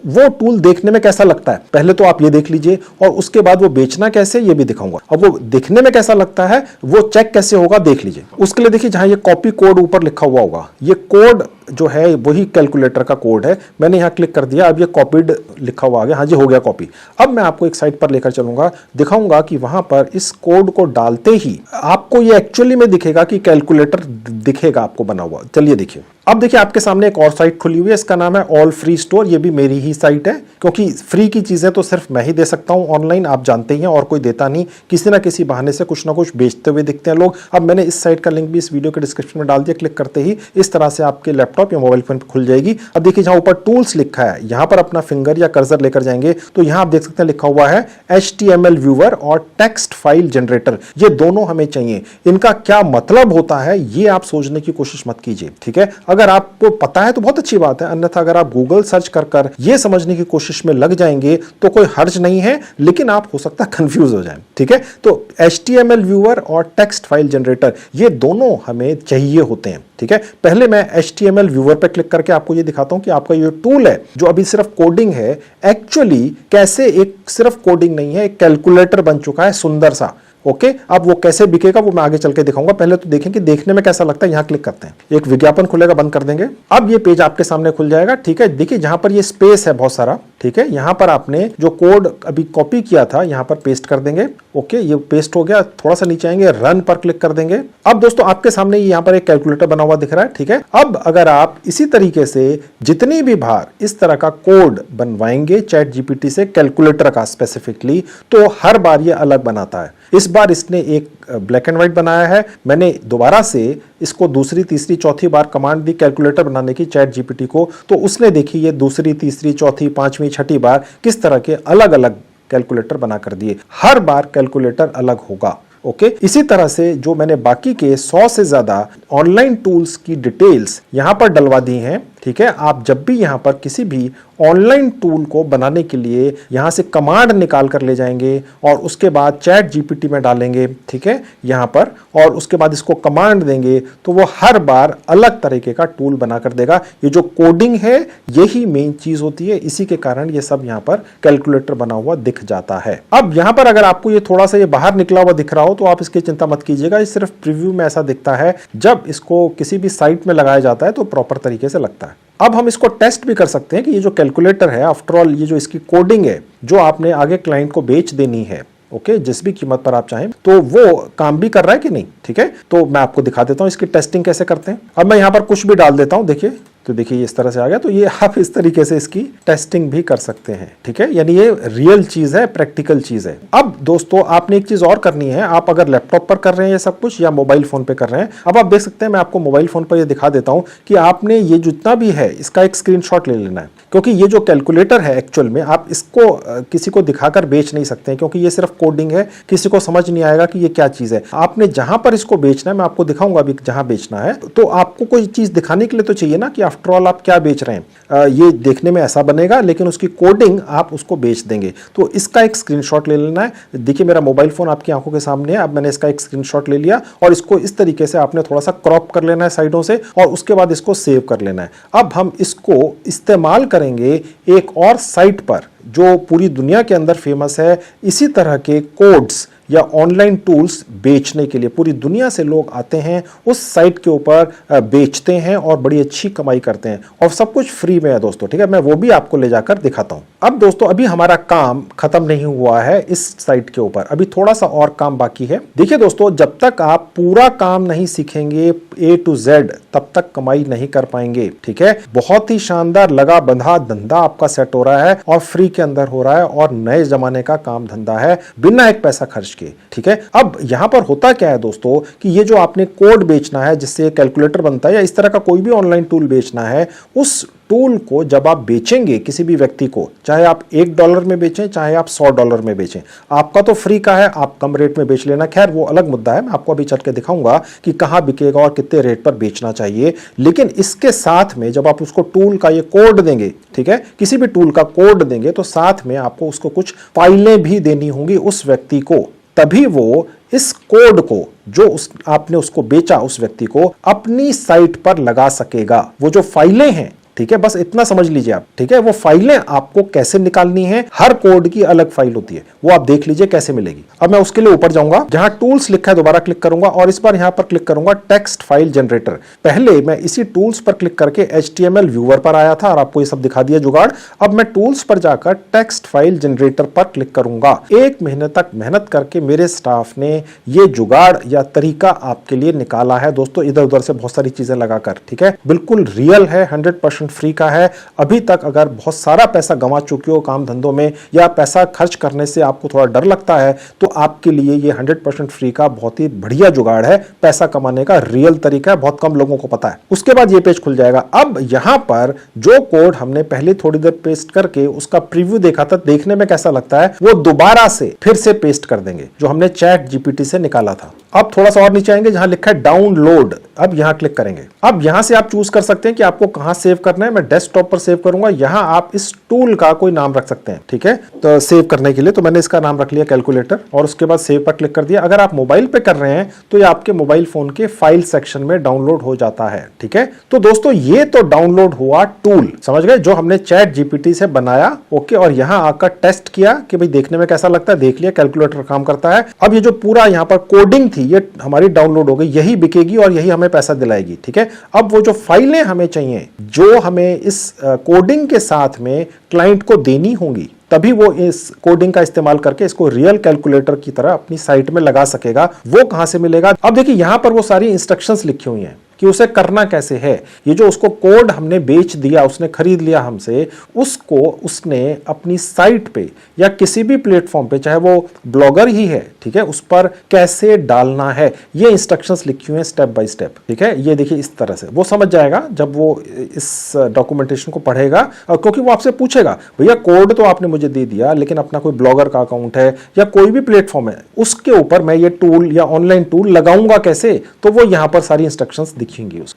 वो टूल देखने में कैसा लगता है पहले तो आप ये देख लीजिए, और उसके बाद वो बेचना कैसे ये भी दिखाऊंगा। अब वो देखने में कैसा लगता है वो चेक कैसे होगा देख लीजिए। उसके लिए देखिए जहां ये कॉपी कोड ऊपर लिखा हुआ होगा, ये कोड जो है वही कैलकुलेटर का कोड है। मैंने यहाँ क्लिक कर दिया, अब ये कॉपीड लिखा हुआ आ गया। हाँ जी, हो गया कॉपी। अब मैं आपको एक साइट पर लेकर चलूंगा, दिखाऊंगा कि वहां पर इस कोड को डालते ही आपको ये एक्चुअली में दिखेगा कि कैलकुलेटर दिखेगा आपको बना हुआ। चलिए देखिए, अब देखिए आपके सामने एक और साइट खुली हुई है, इसका नाम है ऑल फ्री स्टोर। ये भी मेरी ही साइट है, क्योंकि फ्री की चीजें तो सिर्फ मैं ही दे सकता हूं ऑनलाइन, आप जानते ही हैं, और कोई देता नहीं। किसी ना किसी बहाने से कुछ ना कुछ बेचते हुए दिखते हैं लोग। अब मैंने इस साइट का लिंक भी इस वीडियो के डिस्क्रिप्शन में डाल दिया। क्लिक करते ही इस तरह से आपके लैपटॉप या मोबाइल फोन पर खुल जाएगी। अब देखिए जहां ऊपर टूल्स लिखा है, यहां पर अपना फिंगर या कर्सर लेकर जाएंगे तो यहां आप देख सकते हैं लिखा हुआ है HTML व्यूअर और टेक्स्ट फाइल जनरेटर। ये दोनों हमें चाहिए। इनका क्या मतलब होता है ये आप सोचने की कोशिश मत कीजिए, ठीक है। अगर आपको पता है तो बहुत अच्छी बात है, अन्यथा अगर आप गूगल सर्च कर ये समझने की कोशिश में लग जाएंगे तो कोई हर्ज नहीं है, लेकिन आप हो सकता है कंफ्यूज हो जाएं, ठीक है। तो HTML व्यूअर और टेक्स्ट फाइल जनरेटर ये दोनों हमें चाहिए होते हैं, ठीक है। पहले मैं HTML व्यूअर पर क्लिक करके आपको ये दिखाता हूं कि आपका ये टूल है जो अभी सिर्फ कोडिंग है, एक्चुअली कैसे एक सिर्फ कोडिंग नहीं है, एक कैलकुलेटर बन चुका है सुंदर सा। ओके, अब वो कैसे बिकेगा वो मैं आगे चल के दिखाऊंगा। पहले तो देखें कि देखने में कैसा लगता है। यहां क्लिक करते हैं, एक विज्ञापन खुलेगा, बंद कर देंगे। अब ये पेज आपके सामने खुल जाएगा, ठीक है। देखिए जहां पर ये स्पेस है बहुत सारा, ठीक है, यहां पर आपने जो कोड अभी कॉपी किया था यहां पर पेस्ट कर देंगे। ओके, ये पेस्ट हो गया। थोड़ा सा नीचे आएंगे, रन पर क्लिक कर देंगे। अब दोस्तों आपके सामने यहां पर एक कैलकुलेटर बना हुआ दिख रहा है, ठीक है। अब अगर आप इसी तरीके से जितनी भी बार इस तरह का कोड बनवाएंगे चैट जीपीटी से, कैलकुलेटर का स्पेसिफिकली, तो हर बार ये अलग बनाता है। इस बार इसने एक ब्लैक एंड व्हाइट बनाया है। मैंने दोबारा से इसको दूसरी, तीसरी, चौथी बार कमांड दी कैलकुलेटर बनाने की चैट जीपीटी को, तो उसने देखी ये दूसरी, तीसरी, चौथी, पांचवी, छठी बार किस तरह के अलग अलग कैलकुलेटर बना कर दिए। हर बार कैलकुलेटर अलग होगा। ओके, इसी तरह से जो मैंने बाकी के 100 से ज्यादा ऑनलाइन टूल्स की डिटेल्स यहां पर डलवा दी हैं, ठीक है। आप जब भी यहां पर किसी भी ऑनलाइन टूल को बनाने के लिए यहां से कमांड निकाल कर ले जाएंगे और उसके बाद चैट जीपीटी में डालेंगे, ठीक है, यहां पर, और उसके बाद इसको कमांड देंगे तो वो हर बार अलग तरीके का टूल बना कर देगा। ये जो कोडिंग है यही मेन चीज होती है, इसी के कारण ये सब यहां पर कैलकुलेटर बना हुआ दिख जाता है। अब यहां पर अगर आपको ये थोड़ा सा ये बाहर निकला हुआ दिख रहा हो तो आप इसकी चिंता मत कीजिएगा, ये सिर्फ प्रीव्यू में ऐसा दिखता है। जब इसको किसी भी साइट में लगाया जाता है तो प्रॉपर तरीके से लगता है। अब हम इसको टेस्ट भी कर सकते हैं कि ये जो कैलकुलेटर है, आफ्टर ऑल ये जो इसकी कोडिंग है जो आपने आगे क्लाइंट को बेच देनी है, ओके, जिस भी कीमत पर आप चाहें, तो वो काम भी कर रहा है कि नहीं, ठीक है। तो मैं आपको दिखा देता हूं इसकी टेस्टिंग कैसे करते हैं। अब मैं यहां पर कुछ भी डाल देता हूं, देखिए, तो देखिए इस तरह से आ गया। तो ये आप इस तरीके से इसकी टेस्टिंग भी कर सकते हैं, ठीक है। यानी ये रियल चीज है, प्रैक्टिकल चीज है। अब दोस्तों आपने एक चीज और करनी है, आप अगर लैपटॉप पर कर रहे हैं ये सब कुछ या मोबाइल फोन पे कर रहे हैं, अब आप देख सकते हैं, मैं आपको मोबाइल फोन पर ये दिखा देता हूं कि आपने ये जितना भी है इसका एक स्क्रीनशॉट ले लेना है, क्योंकि ये जो कैलकुलेटर है एक्चुअल में आप इसको किसी को दिखाकर बेच नहीं सकते हैं, क्योंकि ये सिर्फ कोडिंग है, किसी को समझ नहीं आएगा कि ये क्या चीज है। आपने जहां पर इसको बेचना है, मैं आपको दिखाऊंगा अभी जहां बेचना है, तो आपको कोई चीज दिखाने के लिए तो चाहिए ना कि आफ्टर ऑल आप क्या बेच रहे हैं। ये देखने में ऐसा बनेगा लेकिन उसकी कोडिंग आप उसको बेच देंगे। तो इसका एक स्क्रीनशॉट ले लेना है। देखिए मेरा मोबाइल फोन आपकी आंखों के सामने है। अब मैंने इसका एक स्क्रीनशॉट ले लिया और इसको इस तरीके से आपने थोड़ा सा क्रॉप कर लेना है साइडों से, और उसके बाद इसको सेव कर लेना है। अब हम इसको इस्तेमाल करेंगे एक और साइट पर जो पूरी दुनिया के अंदर फेमस है, इसी तरह के कोड्स या ऑनलाइन टूल्स बेचने के लिए। पूरी दुनिया से लोग आते हैं उस साइट के ऊपर, बेचते हैं और बड़ी अच्छी कमाई करते हैं, और सब कुछ फ्री में है दोस्तों, ठीक है। मैं वो भी आपको ले जाकर दिखाता हूं। अब दोस्तों अभी हमारा काम खत्म नहीं हुआ है इस साइट के ऊपर, अभी थोड़ा सा और काम बाकी है। देखिए दोस्तों, जब तक आप पूरा काम नहीं सीखेंगे A to Z, तब तक कमाई नहीं कर पाएंगे, ठीक है। बहुत ही शानदार लगा बंधा धंधा आपका सेट हो रहा है और फ्री के अंदर हो रहा है, और नए जमाने का काम धंधा है बिना एक पैसा खर्च के, ठीक है। अब यहां पर होता क्या है दोस्तों कि ये जो आपने कोड बेचना है जिससे कैलकुलेटर बनता है, या इस तरह का कोई भी ऑनलाइन टूल बेचना है, उस टूल को जब आप बेचेंगे किसी भी व्यक्ति को, चाहे आप $1 में बेचें चाहे आप $100 में बेचें, आपका तो फ्री का है, आप कम रेट में बेच लेना। खैर वो अलग मुद्दा है, मैं आपको अभी चल के दिखाऊंगा कि कहां बिकेगा और कितने रेट पर बेचना चाहिए। लेकिन इसके साथ में जब आप उसको टूल का ये कोड देंगे, ठीक है, किसी भी टूल का कोड देंगे, तो साथ में आपको उसको कुछ फाइलें भी देनी होंगी उस व्यक्ति को, तभी वो इस कोड को जो आपने उसको बेचा उस व्यक्ति को अपनी साइट पर लगा सकेगा। वो जो फाइलें हैं ठीक है, बस इतना समझ लीजिए आप। ठीक है, वो फाइलें आपको कैसे निकालनी है, हर कोड की अलग फाइल होती है, वो आप देख लीजिए कैसे मिलेगी। अब मैं उसके लिए ऊपर जाऊंगा, जहां टूल्स लिखा है दोबारा क्लिक करूंगा और इस बार यहां पर क्लिक करूंगा टेक्स्ट फाइल जनरेटर। पहले मैं इसी टूल्स पर क्लिक करके HTML व्यूअर पर आया था और आपको ये सब दिखा दिया जुगाड़। अब मैं टूल्स पर जाकर टेक्स्ट फाइल जनरेटर पर क्लिक करूंगा। 1 महीने तक मेहनत करके मेरे स्टाफ ने ये जुगाड़ या तरीका आपके लिए निकाला है दोस्तों, इधर उधर से बहुत सारी चीजें लगाकर। ठीक है, बिल्कुल रियल है, 100% फ्री का है। अभी तक अगर बहुत सारा पैसा गंवा चुके हो काम धंधों में या पैसा खर्च करने से आपको थोड़ा डर लगता है, तो आपके लिए ये 100% फ्री का बहुत ही बढ़िया जुगाड़ है। पैसा कमाने का रियल तरीका है, बहुत कम लोगों को पता है। उसके बाद ये पेज खुल जाएगा। अब यहां पर जो कोड हमने पहले थोड़ी देर पेस्ट करके उसका प्रीव्यू देखा था, देखने में कैसा लगता है, वो दोबारा से फिर से पेस्ट कर देंगे जो हमने चैट जीपीटी से निकाला था। अब थोड़ा सा और नीचे आएंगे, जहां लिखा है डाउनलोड, अब यहां क्लिक करेंगे। अब यहां से आप चूज कर सकते हैं कि आपको कहां सेव करना है। मैं डेस्कटॉप पर सेव करूंगा। यहां आप इस टूल का कोई नाम रख सकते हैं। ठीक है, तो सेव करने के लिए तो मैंने इसका नाम रख लिया कैलकुलेटर और उसके बाद सेव पर क्लिक कर दिया। अगर आप मोबाइल पे कर रहे हैं तो ये आपके मोबाइल फोन के फाइल सेक्शन में डाउनलोड हो जाता है। ठीक है, तो दोस्तों ये तो डाउनलोड हुआ टूल, समझ गए, जो हमने चैट जीपीटी से बनाया। ओके, और यहां आकर टेस्ट किया कि भाई देखने में कैसा लगता है, देख लिया कैलकुलेटर काम करता है। अब ये जो पूरा यहां पर कोडिंग थी ये हमारी डाउनलोड हो गई, यही बिकेगी और यही हमें पैसा दिलाएगी। ठीक है, अब वो जो फाइलें हमें चाहिए जो हमें इस कोडिंग के साथ में क्लाइंट को देनी होंगी, तभी वो इस कोडिंग का इस्तेमाल करके इसको रियल कैलकुलेटर की तरह अपनी साइट में लगा सकेगा। वो कहां से मिलेगा? अब देखिए यहां पर वो सारी इंस्ट्रक्शंस लिखी हुई हैं कि उसे करना कैसे है। ये जो उसको कोड हमने बेच दिया, उसने खरीद लिया हमसे, उसको उसने अपनी साइट पे या किसी भी प्लेटफॉर्म पे, चाहे वो ब्लॉगर ही है, ठीक है, उस पर कैसे डालना है, ये इंस्ट्रक्शंस लिखी हुई हैं स्टेप बाय स्टेप। ठीक है, ये देखिए इस तरह से वो समझ जाएगा जब वो इस डॉक्यूमेंटेशन को पढ़ेगा, क्योंकि वो आपसे पूछेगा भैया कोड तो आपने मुझे दे दिया, लेकिन अपना कोई ब्लॉगर का अकाउंट है या कोई भी प्लेटफॉर्म है, उसके ऊपर मैं ये टूल या ऑनलाइन टूल लगाऊंगा कैसे? तो वो यहां पर सारी इंस्ट्रक्शंस दिखेंगी।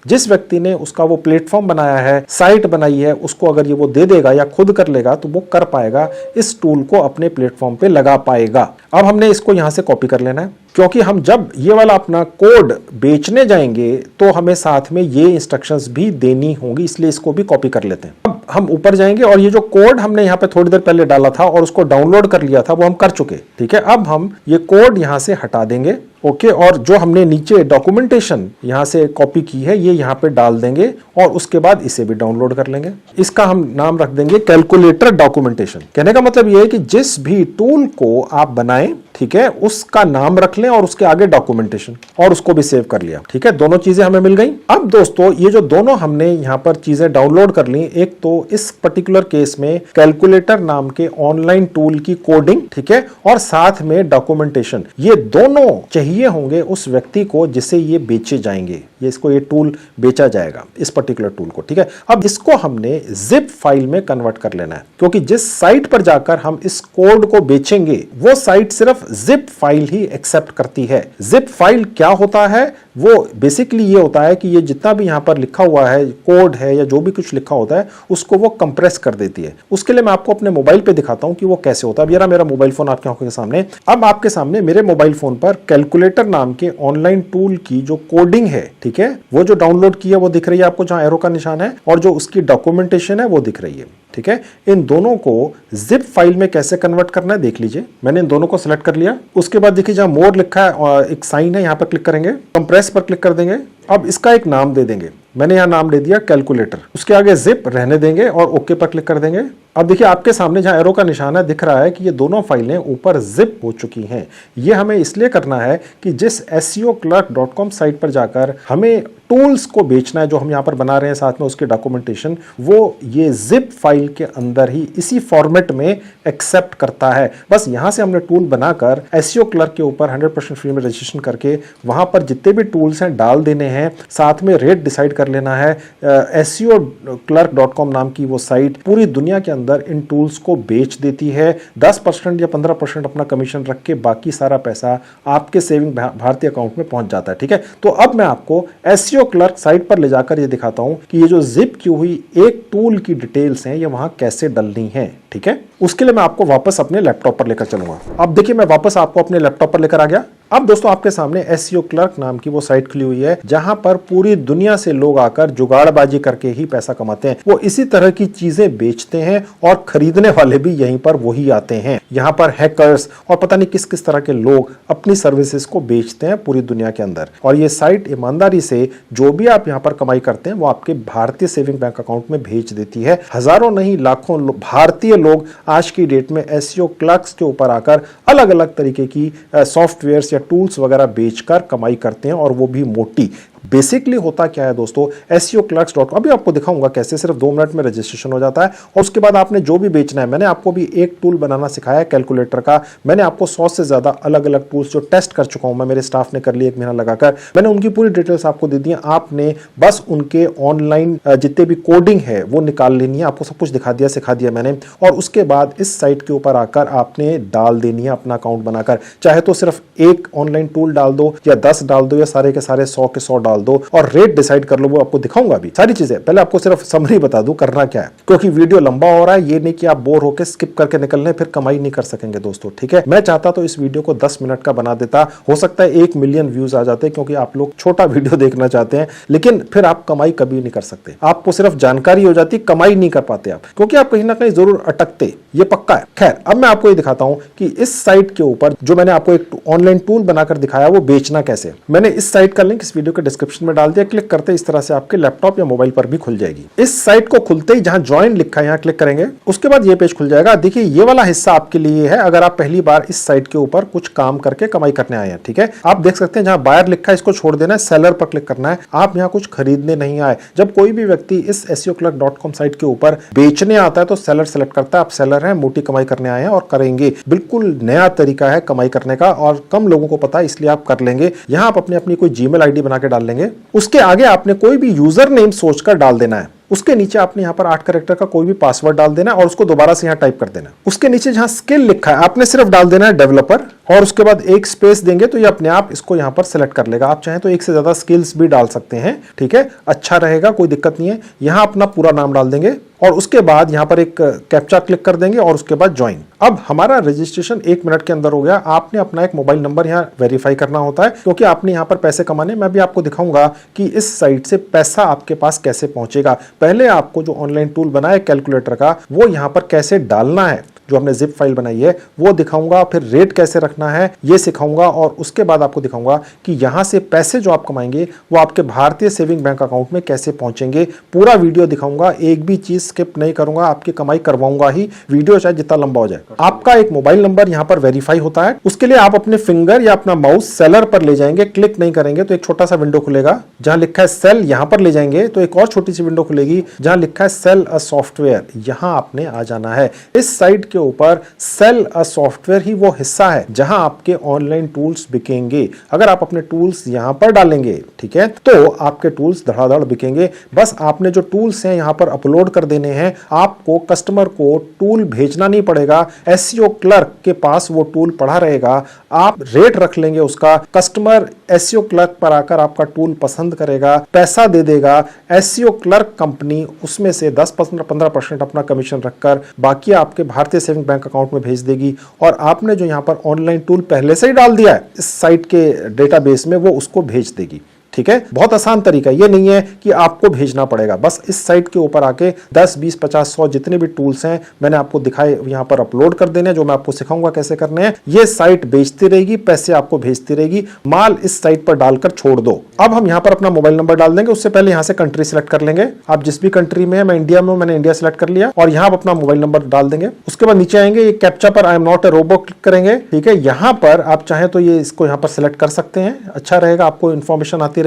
जिस व्यक्ति ने उसका वो प्लेटफॉर्म बनाया है, साइट बनाई है, उसको अगर ये वो दे देगा या खुद कर लेगा तो वो कर पाएगा, इस टूल को अपने प्लेटफॉर्म पे लगा पाएगा। अब हमने इसको यहां से कॉपी कर लेना है, क्योंकि हम जब ये वाला अपना कोड बेचने जाएंगे तो हमें साथ में ये इंस्ट्रक्शंस भी देनी होंगी, इसलिए इसको भी कॉपी कर लेते हैं। अब हम ऊपर जाएंगे और ये जो कोड हमने यहाँ पे थोड़ी देर पहले डाला था और उसको डाउनलोड कर लिया था वो हम कर चुके। ठीक है, अब हम ये कोड यहां से हटा देंगे। ओके, और जो हमने नीचे डॉक्यूमेंटेशन यहां से कॉपी की है ये यहां पे डाल देंगे और उसके बाद इसे भी डाउनलोड कर लेंगे। इसका हम नाम रख देंगे कैलकुलेटर डॉक्यूमेंटेशन। कहने का मतलब ये है कि जिस भी टूल को आप बनाएं, ठीक है, उसका नाम रख लें और उसके आगे डॉक्यूमेंटेशन, और उसको भी सेव कर लिया। ठीक है, दोनों चीजें हमें मिल गई। अब दोस्तों ये जो दोनों हमने यहां पर चीजें डाउनलोड कर ली, एक तो इस पर्टिकुलर केस में कैलकुलेटर नाम के ऑनलाइन टूल की कोडिंग, ठीक है, और साथ में डॉक्यूमेंटेशन, ये दोनों चाहिए होंगे उस व्यक्ति को जिसे ये बेचे जाएंगे, ये इसको ये टूल बेचा जाएगा, इस पर्टिकुलर टूल को। ठीक है, अब इसको हमने जिप फाइल में कन्वर्ट कर लेना है, क्योंकि जिस साइट पर जाकर हम इस कोड को बेचेंगे वो साइट सिर्फ जिप फाइल ही एक्सेप्ट करती है। जिप फाइल क्या होता है? वो बेसिकली ये होता है कि ये जितना भी यहां पर लिखा हुआ है, कोड है या जो भी कुछ लिखा होता है, उसको वो कंप्रेस कर देती है। उसके लिए मैं आपको अपने मोबाइल पे दिखाता हूं कि वो कैसे होता है। अब मेरा मोबाइल फोन आपकी आंखों के सामने, अब आपके सामने मेरे मोबाइल फोन पर कैलकुलेटर नाम के ऑनलाइन टूल की जो कोडिंग है, ठीक है, वो जो डाउनलोड की है वो दिख रही है आपको, जहां एरो का निशान है, और जो उसकी डॉक्यूमेंटेशन है वो दिख रही है। ठीक है, इन दोनों को जिप फाइल में कैसे कन्वर्ट करना है देख लीजिए। मैंने इन दोनों को सिलेक्ट कर लिया। उसके बाद देखिए जहां मोर लिखा है और एक साइन है, यहां पर क्लिक करेंगे, कंप्रेस पर क्लिक कर देंगे। अब इसका एक नाम दे देंगे, मैंने यहां नाम दे दिया कैलकुलेटर। उसके आगे जिप रहने देंगे और ओके पर क्लिक कर देंगे। अब देखिए आपके सामने जहां एरो का निशान है दिख रहा है कि ये दोनों फाइलें ऊपर जिप हो चुकी हैं। ये हमें इसलिए करना है कि जिस SEOclerk.com साइट पर जाकर हमें टूल्स को बेचना है, जो हम यहां पर बना रहे हैं साथ में उसके डॉक्यूमेंटेशन, वो ये जिप फाइल के अंदर ही इसी फॉर्मेट में एक्सेप्ट करता है। बस यहां से हमने टूल बनाकर SEOclerk के ऊपर 100% फ्री में रजिस्ट्रेशन करके वहां पर जितने भी टूल्स हैं डाल देने हैं, साथ में रेट डिसाइड कर लेना है। SEOclerk.com नाम की वो साइट पूरी दुनिया के अंदर इन टूल्स को बेच देती है। 10% या 15% अपना कमीशन रख के बाकी सारा पैसा आपके सेविंग भारतीय अकाउंट में पहुंच जाता है। ठीक है, तो अब मैं आपको SEOclerk साइट पर ले जाकर ये दिखाता हूं कि ये जो जिप की हुई एक टूल की डिटेल्स हैं ये वहां कैसे डलनी है। ठीक है, उसके लिए मैं आपको वापस अपने लैपटॉप पर लेकर चलूंगा। अब देखिए मैं वापस आपको अपने लैपटॉप पर लेकर आ गया। अब दोस्तों आपके सामने एसईओ क्लर्क नाम की वो साइट खुली हुई है जहां पर पूरी दुनिया से लोग आकर जुगाड़बाजी करके ही पैसा कमाते हैं। वो इसी तरह की चीजें बेचते हैं और खरीदने वाले भी यहीं पर वही आते हैं। यहाँ पर हैकर्स और पता नहीं किस किस तरह के लोग अपनी सर्विसेज को बेचते हैं पूरी दुनिया के अंदर। और ये साइट ईमानदारी से जो भी आप यहाँ पर कमाई करते हैं वो आपके भारतीय सेविंग बैंक अकाउंट में भेज देती है। हजारों नहीं लाखों भारतीय लोग आज की डेट में एसईओ क्लर्क्स के ऊपर आकर अलग अलग तरीके की सॉफ्टवेयर या टूल्स वगैरह बेचकर कमाई करते हैं, और वो भी मोटी। बेसिकली होता क्या है दोस्तों, SEOclerks.com अभी आपको दिखाऊंगा कैसे सिर्फ 2 मिनट में रजिस्ट्रेशन हो जाता है, और उसके बाद आपने जो भी बेचना है, मैंने आपको भी एक टूल बनाना सिखाया है कैलकुलेटर का। मैंने आपको 100 से ज्यादा अलग अलग टूल्स जो टेस्ट कर चुका हूं मैं, मेरे स्टाफ ने कर ली 1 महीना लगाकर, मैंने उनकी पूरी डिटेल्स आपको दे दी है। आपने बस उनके ऑनलाइन जितने भी कोडिंग है वो निकाल लेनी है। आपको सब कुछ दिखा दिया, सिखा दिया मैंने, और उसके बाद इस साइट के ऊपर आकर आपने डाल देनी है अपना अकाउंट बनाकर। चाहे तो सिर्फ एक ऑनलाइन टूल डाल दो या 10 डाल दो या सारे के सारे 100 के 100 डाल दो, और रेट डिसाइड कर लो। वो आपको दिखाऊंगा अभी सारी चीजें। पहले आपको सिर्फ समरी बता दूं करना क्या है, क्योंकि वीडियो लंबा हो रहा है। ये नहीं कि आप बोर होकर स्किप करके निकल लें, फिर कमाई नहीं कर सकेंगे दोस्तों, ठीक है। मैं चाहता तो इस वीडियो को 10 मिनट का बना देता, हो सकता है 1 मिलियन व्यूज आ जाते, क्योंकि आप लोग छोटा वीडियो देखना चाहते हैं, लेकिन फिर आप कमाई कभी नहीं कर सकते। आपको सिर्फ जानकारी हो जाती, कमाई नहीं कर पाते आप, क्योंकि आप कहीं ना कहीं जरूर अटकते, ये पक्का है। खैर, अब मैं आपको ये दिखाता हूं कि इस साइट के ऊपर जो मैंने आपको एक ऑनलाइन टूल बनाकर दिखाया वो बेचना कैसे। मैंने इस साइट का लिंक इस वीडियो के डिस्क्रिप्शन में डाल दिया। क्लिक करते इस तरह से आपके लैपटॉप या मोबाइल पर भी खुल जाएगी। इस साइट को खुलते ही जहां ज्वाइन लिखा है यहां क्लिक करेंगे, उसके बाद ये पेज खुल जाएगा। देखिए ये वाला हिस्सा आपके लिए है अगर आप पहली बार इस साइट के ऊपर कुछ काम करके कमाई करने आए हैं, ठीक है। आप देख सकते हैं जहां बायर लिखा है इसको छोड़ देना है, सेलर पर क्लिक करना है। आप यहां कुछ खरीदने नहीं आए। जब कोई भी व्यक्ति इस SEOclerk.com साइट के ऊपर बेचने आता है तो सेलर सेलेक्ट करता है। आप सेलर हैं, मोटी कमाई करने आए हैं और करेंगे। बिल्कुल नया तरीका है कमाई करने का और कम लोगों को पता है, इसलिए आप कर लेंगे। यहां आप अपनी कोई जीमेल आईडी बना के डाल लेंगे। उसके आगे आपने कोई भी यूजर नेम सोचकर डाल देना है। उसके नीचे आपने यहाँ पर 8 कैरेक्टर का कोई भी पासवर्ड डाल देना है और उसको दोबारा से यहाँ टाइप कर देना है। उसके नीचे जहां स्किल लिखा है आपने सिर्फ डाल देना है डेवलपर, और उसके बाद एक स्पेस देंगे तो ये अपने आप इसको यहाँ पर सिलेक्ट कर लेगा। आप चाहें तो एक से ज्यादा स्किल्स भी डाल सकते हैं, ठीक है, अच्छा रहेगा, कोई दिक्कत नहीं है। यहाँ अपना पूरा नाम डाल देंगे और उसके बाद यहाँ पर एक कैप्चा क्लिक कर देंगे और उसके बाद ज्वाइन। अब हमारा रजिस्ट्रेशन 1 मिनट के अंदर हो गया। आपने अपना एक मोबाइल नंबर यहाँ वेरीफाई करना होता है, क्योंकि आपने यहाँ पर पैसे कमाने। मैं भी आपको दिखाऊंगा कि इस साइट से पैसा आपके पास कैसे पहुंचेगा। पहले आपको जो ऑनलाइन टूल बना है कैलकुलेटर का, वो यहाँ पर कैसे डालना है, जो हमने जिप फाइल बनाई है वो दिखाऊंगा। फिर रेट कैसे रखना है ये सिखाऊंगा, और उसके बाद आपको दिखाऊंगा कि यहां से पैसे जो आप कमाएंगे वो आपके भारतीय सेविंग बैंक अकाउंट में कैसे पहुंचेंगे। पूरा वीडियो दिखाऊंगा, एक भी चीज स्किप नहीं करूंगा, आपकी कमाई करवाऊंगा ही। वीडियो चाहे जितना लंबा हो जाए। आपका एक मोबाइल नंबर यहां पर वेरीफाई होता है। उसके लिए आप अपने फिंगर या अपना माउस सेलर पर ले जाएंगे। क्लिक नहीं करेंगे तो एक छोटा सा विंडो खुलेगा जहां लिखा है सेल। यहां पर ले जाएंगे तो एक और छोटी सी विंडो खुलेगी जहां लिखा है सेल अ सॉफ्टवेयर। यहां आपने आ जाना है। इस साइट के ऊपर सेल अ सॉफ्टवेयर ही वो हिस्सा है जहां आपके ऑनलाइन टूल्स बिकेंगे। अगर आप अपने टूल्स यहां पर डालेंगे, ठीक है, तो आपके टूल्स धड़ाधड़ बिकेंगे। बस आपने जो टूल्स हैं यहां पर अपलोड कर देने हैं। आपको कस्टमर को टूल भेजना नहीं पड़ेगा। SEO क्लर्क के पास वो टूल पड़ा रहेगा। आप रेट रख लेंगे उसका, कस्टमर SEO क्लर्क पर आकर आपका टूल पसंद करेगा, पैसा दे देगा। SEO क्लर्क कंपनी उसमें से 10-15% अपना कमीशन रखकर बाकी आपके भारतीय सेविंग बैंक अकाउंट में भेज देगी। और आपने जो यहां पर ऑनलाइन टूल पहले से ही डाल दिया है इस साइट के डेटाबेस में, वो उसको भेज देगी। ठीक है, बहुत आसान तरीका। ये नहीं है कि आपको भेजना पड़ेगा। बस इस साइट के ऊपर आके 10, 20, 50, 100 जितने भी टूल्स हैं मैंने आपको दिखाए यहां पर अपलोड कर देने, जो मैं आपको सिखाऊंगा कैसे करने हैं। ये साइट बेचती रहेगी, पैसे आपको भेजती रहेगी। माल इस साइट पर डालकर छोड़ दो। अब हम यहां पर अपना मोबाइल नंबर डाल देंगे। उससे पहले यहां से कंट्री सिलेक्ट कर लेंगे। आप जिस भी कंट्री में है, मैं इंडिया में हूं, मैंने इंडिया सिलेक्ट कर लिया, और यहां अपना मोबाइल नंबर डाल देंगे। उसके बाद नीचे आएंगे, ये कैप्चा पर I am not a robot click करेंगे, ठीक है। यहां पर आप चाहें तो ये इसको यहां पर सिलेक्ट कर सकते हैं, अच्छा रहेगा, आपको इंफॉर्मेशन आती रहेगी।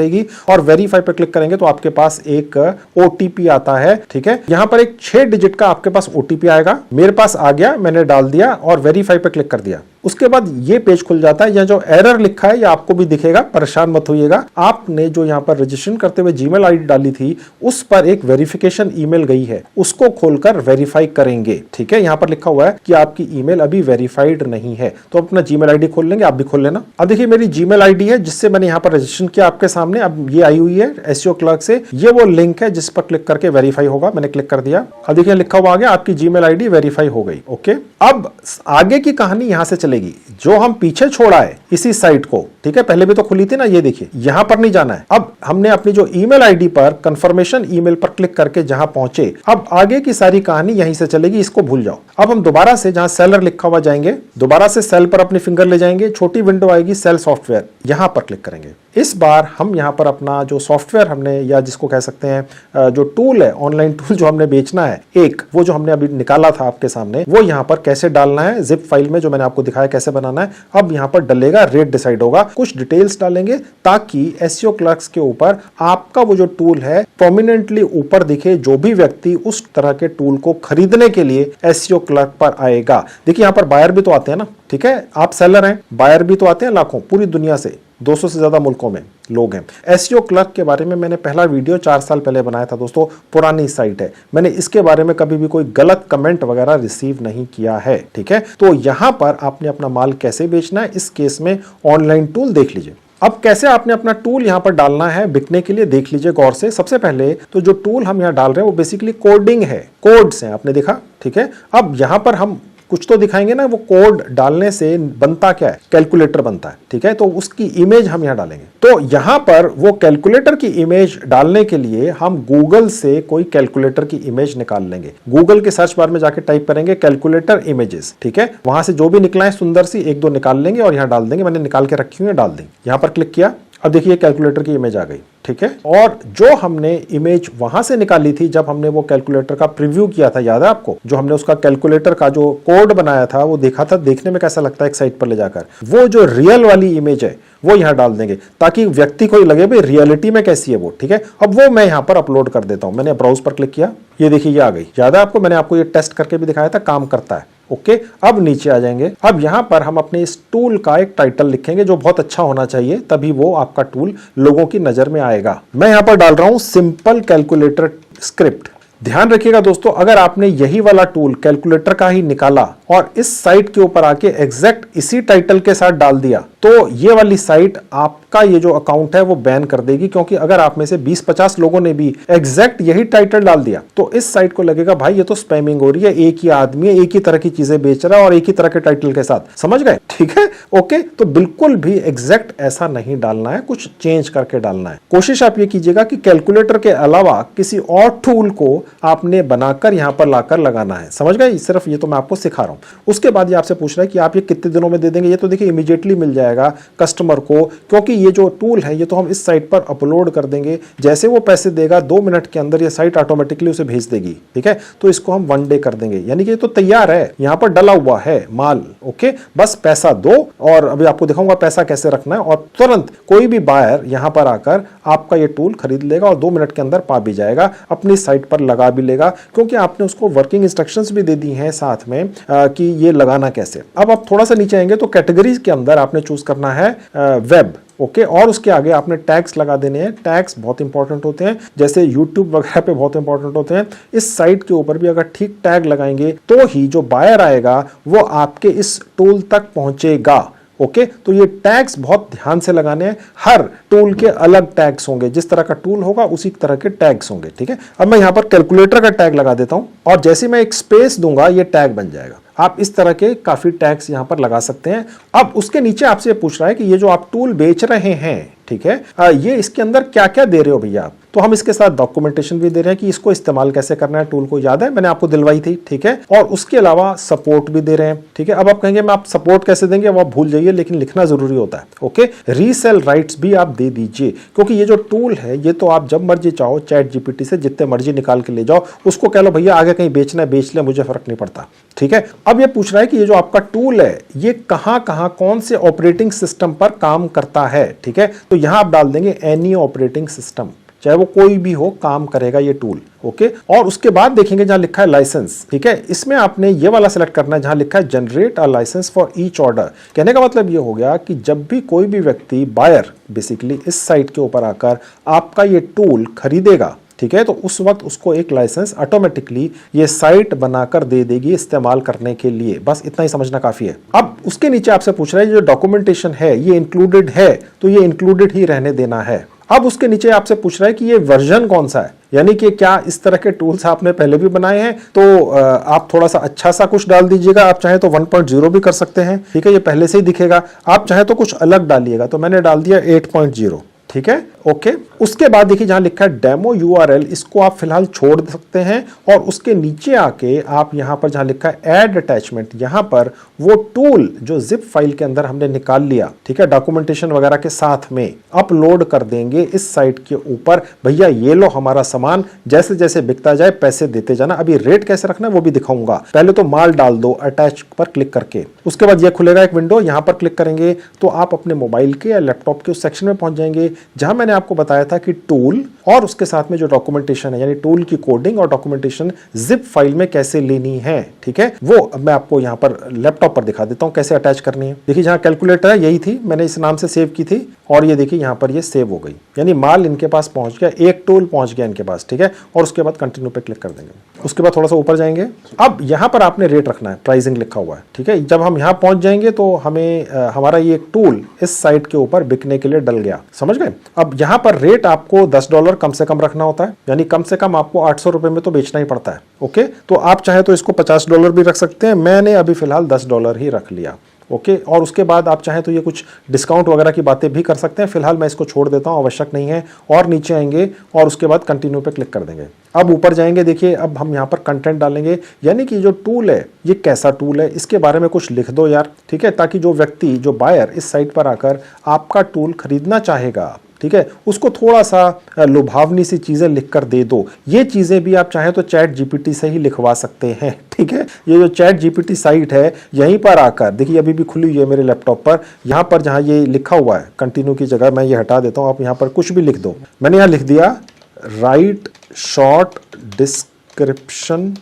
और वेरीफाई पे क्लिक करेंगे तो आपके पास एक OTP आता है, ठीक है। यहां पर एक 6 डिजिट का आपके पास OTP आएगा। मेरे पास आ गया, मैंने डाल दिया और वेरीफाई पे क्लिक कर दिया। उसके बाद ये पेज खुल जाता है। यह जो एरर लिखा है ये आपको भी दिखेगा, परेशान मत होइएगा। आपने जो यहाँ पर रजिस्ट्रेशन करते हुए जीमेल आईडी डाली थी उस पर एक वेरिफिकेशन ईमेल गई है, उसको खोलकर वेरीफाई करेंगे, ठीक है। यहाँ पर लिखा हुआ है कि आपकी ईमेल अभी वेरीफाइड नहीं है, तो अपना जीमेल आईडी खोल लेंगे। आप भी खोल लेना। अब देखिए मेरी जीमेल आईडी है जिससे मैंने यहाँ पर रजिस्ट्रेशन किया। आपके सामने सामने अब ये आई हुई है एसईओ क्लर्क से, ये वो लिंक है जिस पर क्लिक करके वेरीफाई होगा। मैंने क्लिक कर दिया, अब देखिए लिखा हुआ आ गया आपकी जीमेल आईडी वेरीफाई हो गई। ओके, अब आगे की कहानी यहां से चलेगी, जो हम पीछे छोड़ा है इसी साइट को, ठीक है, पहले भी तो खुली थी ना, ये देखिए यहां पर नहीं जाना है। अब हमने अपनी जो ईमेल आईडी पर कंफर्मेशन ईमेल पर क्लिक करके जहां पहुंचे, अब आगे की सारी कहानी यहीं से चलेगी, इसको भूल जाओ। अब हम दोबारा से जहां सेलर लिखा हुआ जाएंगे, दोबारा से सेल पर अपनी फिंगर ले जाएंगे, छोटी विंडो आएगी सेल सॉफ्टवेयर, यहां पर क्लिक करेंगे। इस बार हम यहां पर अपना जो सॉफ्टवेयर हमने, या जिसको कह सकते हैं जो टूल है, ऑनलाइन टूल जो हमने बेचना है, एक वो जो हमने अभी निकाला था आपके सामने, वो यहां पर कैसे डालना है जिप फाइल में, जो मैंने आपको दिखाया कैसे बनाना है। अब यहां पर डलेगा, रेट डिसाइड होगा, कुछ डिटेल्स डालेंगे ताकि एसईओ क्लर्क्स के ऊपर आपका वो जो टूल है प्रोमिनेंटली ऊपर दिखे, जो भी व्यक्ति उस तरह के टूल को खरीदने के लिए एसईओ क्लर्क पर आएगा। देखिए यहां पर बायर भी तो आते हैं ना, ठीक है, आप सेलर हैं, बायर भी तो आते हैं लाखों, पूरी दुनिया से 200 से ज्यादा मुल्कों में लोग हैं। एसईओ क्लर्क के बारे में मैंने पहला वीडियो 4 साल पहले बनाया था दोस्तों, पुरानी साइट है, मैंने इसके बारे में कभी भी कोई गलत कमेंट वगैरह रिसीव नहीं किया है, ठीक है। तो यहां पर आपने अपना माल कैसे बेचना है, इस केस में ऑनलाइन टूल देख लीजिए। अब कैसे आपने अपना टूल यहां पर डालना है बिकने के लिए, देख लीजिए गौर से। सबसे पहले तो जो टूल हम यहां डाल रहे हैं वो बेसिकली कोडिंग है, कोड्स हैं, आपने देखा, ठीक है। अब यहां पर हम कुछ तो दिखाएंगे ना, वो कोड डालने से बनता क्या है, कैलकुलेटर बनता है, ठीक है। तो उसकी इमेज हम यहां डालेंगे। तो यहां पर वो कैलकुलेटर की इमेज डालने के लिए हम गूगल से कोई कैलकुलेटर की इमेज निकाल लेंगे। गूगल के सर्च बार में जाके टाइप करेंगे कैलकुलेटर इमेजेस, ठीक है, वहां से जो भी निकला है सुंदर सी 1-2 निकाल लेंगे और यहां डाल देंगे। मैंने निकाल के रखी हुई है, डाल देंगे। यहां पर क्लिक किया, अब देखिए कैलकुलेटर की इमेज आ गई, ठीक है। और जो हमने इमेज वहां से निकाली थी जब हमने वो कैलकुलेटर का प्रीव्यू किया था, याद है आपको, जो हमने उसका कैलकुलेटर का जो कोड बनाया था वो देखा था, देखने में कैसा लगता है एक साइट पर ले जाकर, वो जो रियल वाली इमेज है वो यहां डाल देंगे ताकि व्यक्ति को लगे भाई रियलिटी में कैसी है वो, ठीक है। अब वो मैं यहां पर अपलोड कर देता हूं। मैंने ब्राउज पर क्लिक किया, ये देखिए ये आ गई। याद है आपको, मैंने आपको ये टेस्ट करके भी दिखाया था, काम करता है। ओके, अब नीचे आ जाएंगे। अब यहां पर हम अपने इस टूल का एक टाइटल लिखेंगे जो बहुत अच्छा होना चाहिए, तभी वो आपका टूल लोगों की नजर में आएगा। मैं यहां पर डाल रहा हूं सिंपल कैलकुलेटर स्क्रिप्ट। ध्यान रखिएगा दोस्तों, अगर आपने यही वाला टूल कैलकुलेटर का ही निकाला और इस साइट के ऊपर आके एग्जैक्ट इसी टाइटल के साथ डाल दिया, तो ये वाली साइट आपका ये जो अकाउंट है वो बैन कर देगी। क्योंकि अगर आप में से 20-50 लोगों ने भी एग्जैक्ट यही टाइटल डाल दिया तो इस साइट को लगेगा भाई ये तो स्पैमिंग हो रही है, एक ही आदमी है, एक ही तरह की चीजें बेच रहा है और एक ही तरह के टाइटल के साथ, समझ गए, ठीक है। ओके, तो बिल्कुल भी एग्जैक्ट ऐसा नहीं डालना है, कुछ चेंज करके डालना है। कोशिश आप ये कीजिएगा कि कैलकुलेटर के अलावा किसी और टूल को आपने बनाकर यहां पर लाकर लगाना है, समझ गए। सिर्फ ये तो मैं आपको सिखा रहा हूं। उसके बाद ये आपसे पूछ रहा है कि आप ये कितने दिनों में दे देंगे। ये तो देखिए इमीडिएटली मिल जाएगा कस्टमर को, क्योंकि ये जो टूल है ये तो हम इस साइट पर अपलोड कर देंगे। जैसे वो पैसे देगा 2 मिनट के अंदर ये साइट ऑटोमेटिकली उसे भेज देगी, ठीक है। तो इसको हम 1 डे कर देंगे, यानी कि ये तो तैयार है, यहां पर डला हुआ है माल। ओके, बस पैसा दो और अभी आपको दिखाऊंगा पैसा कैसे रखना है, और तुरंत कोई भी बायर यहां पर आकर आपका ये टूल खरीद लेगा और 2 मिनट के अंदर पा भी जाएगा, अपनी साइट पर लगा भी लेगा, क्योंकि आपने उसको वर्किंग इंस्ट्रक्शंस भी दे दी हैं साथ में कि ये लगाना कैसे। अब आप थोड़ा सा नीचे आएंगे तो कैटेगरीज के अंदर आपने चूज करना है वेब, ओके, और उसके आगे आपने टैग्स लगा देने हैं। टैग्स बहुत इंपॉर्टेंट होते हैं, जैसे यूट्यूब वगैरह पे बहुत इंपॉर्टेंट होते हैं। इस साइट के ऊपर भी अगर ठीक टैग लगाएंगे तो ही जो बायर आएगा वो आपके इस टूल तक पहुंचेगा। ओके, तो ये टैग्स बहुत ध्यान से लगाने हैं। हर टूल के अलग टैग्स होंगे, जिस तरह का टूल होगा उसी तरह के टैग्स होंगे, ठीक है। अब मैं यहां पर कैलकुलेटर का टैग लगा देता हूं और जैसे मैं एक स्पेस दूंगा ये टैग बन जाएगा। आप इस तरह के काफी टैग्स यहां पर लगा सकते हैं। अब उसके नीचे आपसे पूछ रहा है कि ये जो आप टूल बेच रहे हैं, ठीक है, ये इसके अंदर क्या क्या दे रहे हो भैया आप। तो हम इसके साथ डॉक्यूमेंटेशन भी दे रहे हैं कि इसको इस्तेमाल कैसे करना है, टूल को याद है मैंने आपको दिलवाई थी, ठीक है। और उसके अलावा सपोर्ट भी दे रहे हैं, ठीक है। अब आप कहेंगे मैं आप सपोर्ट कैसे देंगे, वो आप भूल जाइए, लेकिन लिखना जरूरी होता है। ओके, रीसेल राइट्स भी आप दे दीजिए, क्योंकि ये जो टूल है ये तो आप जब मर्जी चाहो चैट जीपीटी से जितने मर्जी निकाल के ले जाओ, उसको कह लो भैया आगे कहीं बेचना है बेच ले, मुझे फर्क नहीं पड़ता, ठीक है। अब ये पूछ रहा है कि ये जो आपका टूल है ये कहां कहां कौन से ऑपरेटिंग सिस्टम पर काम करता है, ठीक है। तो यहां आप डाल देंगे एनी ऑपरेटिंग सिस्टम, चाहे वो कोई भी हो काम करेगा ये टूल। ओके, और उसके बाद देखेंगे जहां लिखा है लाइसेंस, ठीक है, इसमें आपने ये वाला सिलेक्ट करना है जहां लिखा है generate a licence for each order. कहने का मतलब ये हो गया कि जब भी कोई भी व्यक्ति बायर बेसिकली इस साइट के ऊपर आकर आपका ये टूल खरीदेगा, ठीक है, तो उस वक्त उसको एक लाइसेंस ऑटोमेटिकली ये साइट बनाकर दे देगी इस्तेमाल करने के लिए। बस इतना ही समझना काफी है। अब उसके नीचे आपसे पूछ रहा है जो डॉक्यूमेंटेशन है ये इंक्लूडेड है, तो ये इंक्लूडेड ही रहने देना है। अब उसके नीचे आपसे पूछ रहा है कि ये वर्जन कौन सा है, यानी कि क्या इस तरह के टूल्स आपने पहले भी बनाए हैं, तो आप थोड़ा सा अच्छा सा कुछ डाल दीजिएगा। आप चाहे तो 1.0 भी कर सकते हैं, ठीक है, ये पहले से ही दिखेगा। आप चाहे तो कुछ अलग डालिएगा, तो मैंने डाल दिया 8.0, ठीक है, ओके। उसके बाद देखिए जहां लिखा है डेमो यूआरएल, इसको आप फिलहाल छोड़ सकते हैं और उसके नीचे आके आप यहां पर जहां लिखा है ऐड अटैचमेंट, यहां पर वो टूल जो जिप फाइल के अंदर हमने निकाल लिया, ठीक है, डॉक्यूमेंटेशन वगैरह के साथ में अपलोड कर देंगे इस साइट के ऊपर। भैया ये लो हमारा सामान, जैसे जैसे बिकता जाए पैसे देते जाना। अभी रेट कैसे रखना है वो भी दिखाऊंगा, पहले तो माल डाल दो अटैच पर क्लिक करके। उसके बाद ये खुलेगा एक विंडो, यहां पर क्लिक करेंगे तो आप अपने मोबाइल के या लैपटॉप के उस सेक्शन में पहुंच जाएंगे जहां मैंने आपको बताया था कि टूल और उसके साथ में जो डॉक्यूमेंटेशन है, यानी टूल की कोडिंग और डॉक्यूमेंटेशन जिप फाइल में कैसे लेनी है, ठीक है, वो मैं आपको यहां पर लैपटॉप पर दिखा देता हूं कैसे अटैच करनी है। देखिए जहां कैलकुलेटर है यही थी, मैंने इस नाम से सेव की थी और ये देखिए यहां पर ये सेव हो गई, यानी माल इनके पास पहुंच गया, एक टूल पहुंच गया इनके पास, ठीक है। और उसके बाद कंटिन्यू पे क्लिक कर देंगे। उसके बाद थोड़ा सा ऊपर जाएंगे, अब यहां पर आपने रेट रखना है, प्राइसिंग लिखा हुआ है, ठीक है। जब हम यहां पहुंच जाएंगे तो हमें हमारा ये टूल इस साइट के ऊपर बिकने के लिए डल गया, समझ गए। अब यहां पर रेट आपको $10 कम से कम रखना होता है, यानी कम से कम आपको 800 रुपए में तो बेचना ही पड़ता है, ओके। तो आप चाहे तो इसको $50 भी रख सकते हैं, मैंने अभी फिलहाल $10 ही रख लिया, ओके। और उसके बाद आप चाहें तो ये कुछ डिस्काउंट वगैरह की बातें भी कर सकते हैं, फिलहाल मैं इसको छोड़ देता हूं, आवश्यक नहीं है। और नीचे आएंगे और उसके बाद कंटिन्यू पे क्लिक कर देंगे। अब ऊपर जाएंगे, देखिए अब हम यहाँ पर कंटेंट डालेंगे, यानी कि जो टूल है ये कैसा टूल है, इसके बारे में कुछ लिख दो यार, ठीक है, ताकि जो व्यक्ति, जो बायर इस साइट पर आकर आपका टूल खरीदना चाहेगा, ठीक है, उसको थोड़ा सा लुभावनी सी चीजें लिखकर दे दो। ये चीजें भी आप चाहें तो चैट जीपीटी से ही लिखवा सकते हैं, ठीक है। ये जो चैट जीपीटी साइट है यहीं पर आकर देखिए, अभी भी खुली हुई है मेरे लैपटॉप पर, यहां पर जहां ये लिखा हुआ है कंटिन्यू की जगह मैं ये हटा देता हूं, आप यहां पर कुछ भी लिख दो। मैंने यहां लिख दिया right short description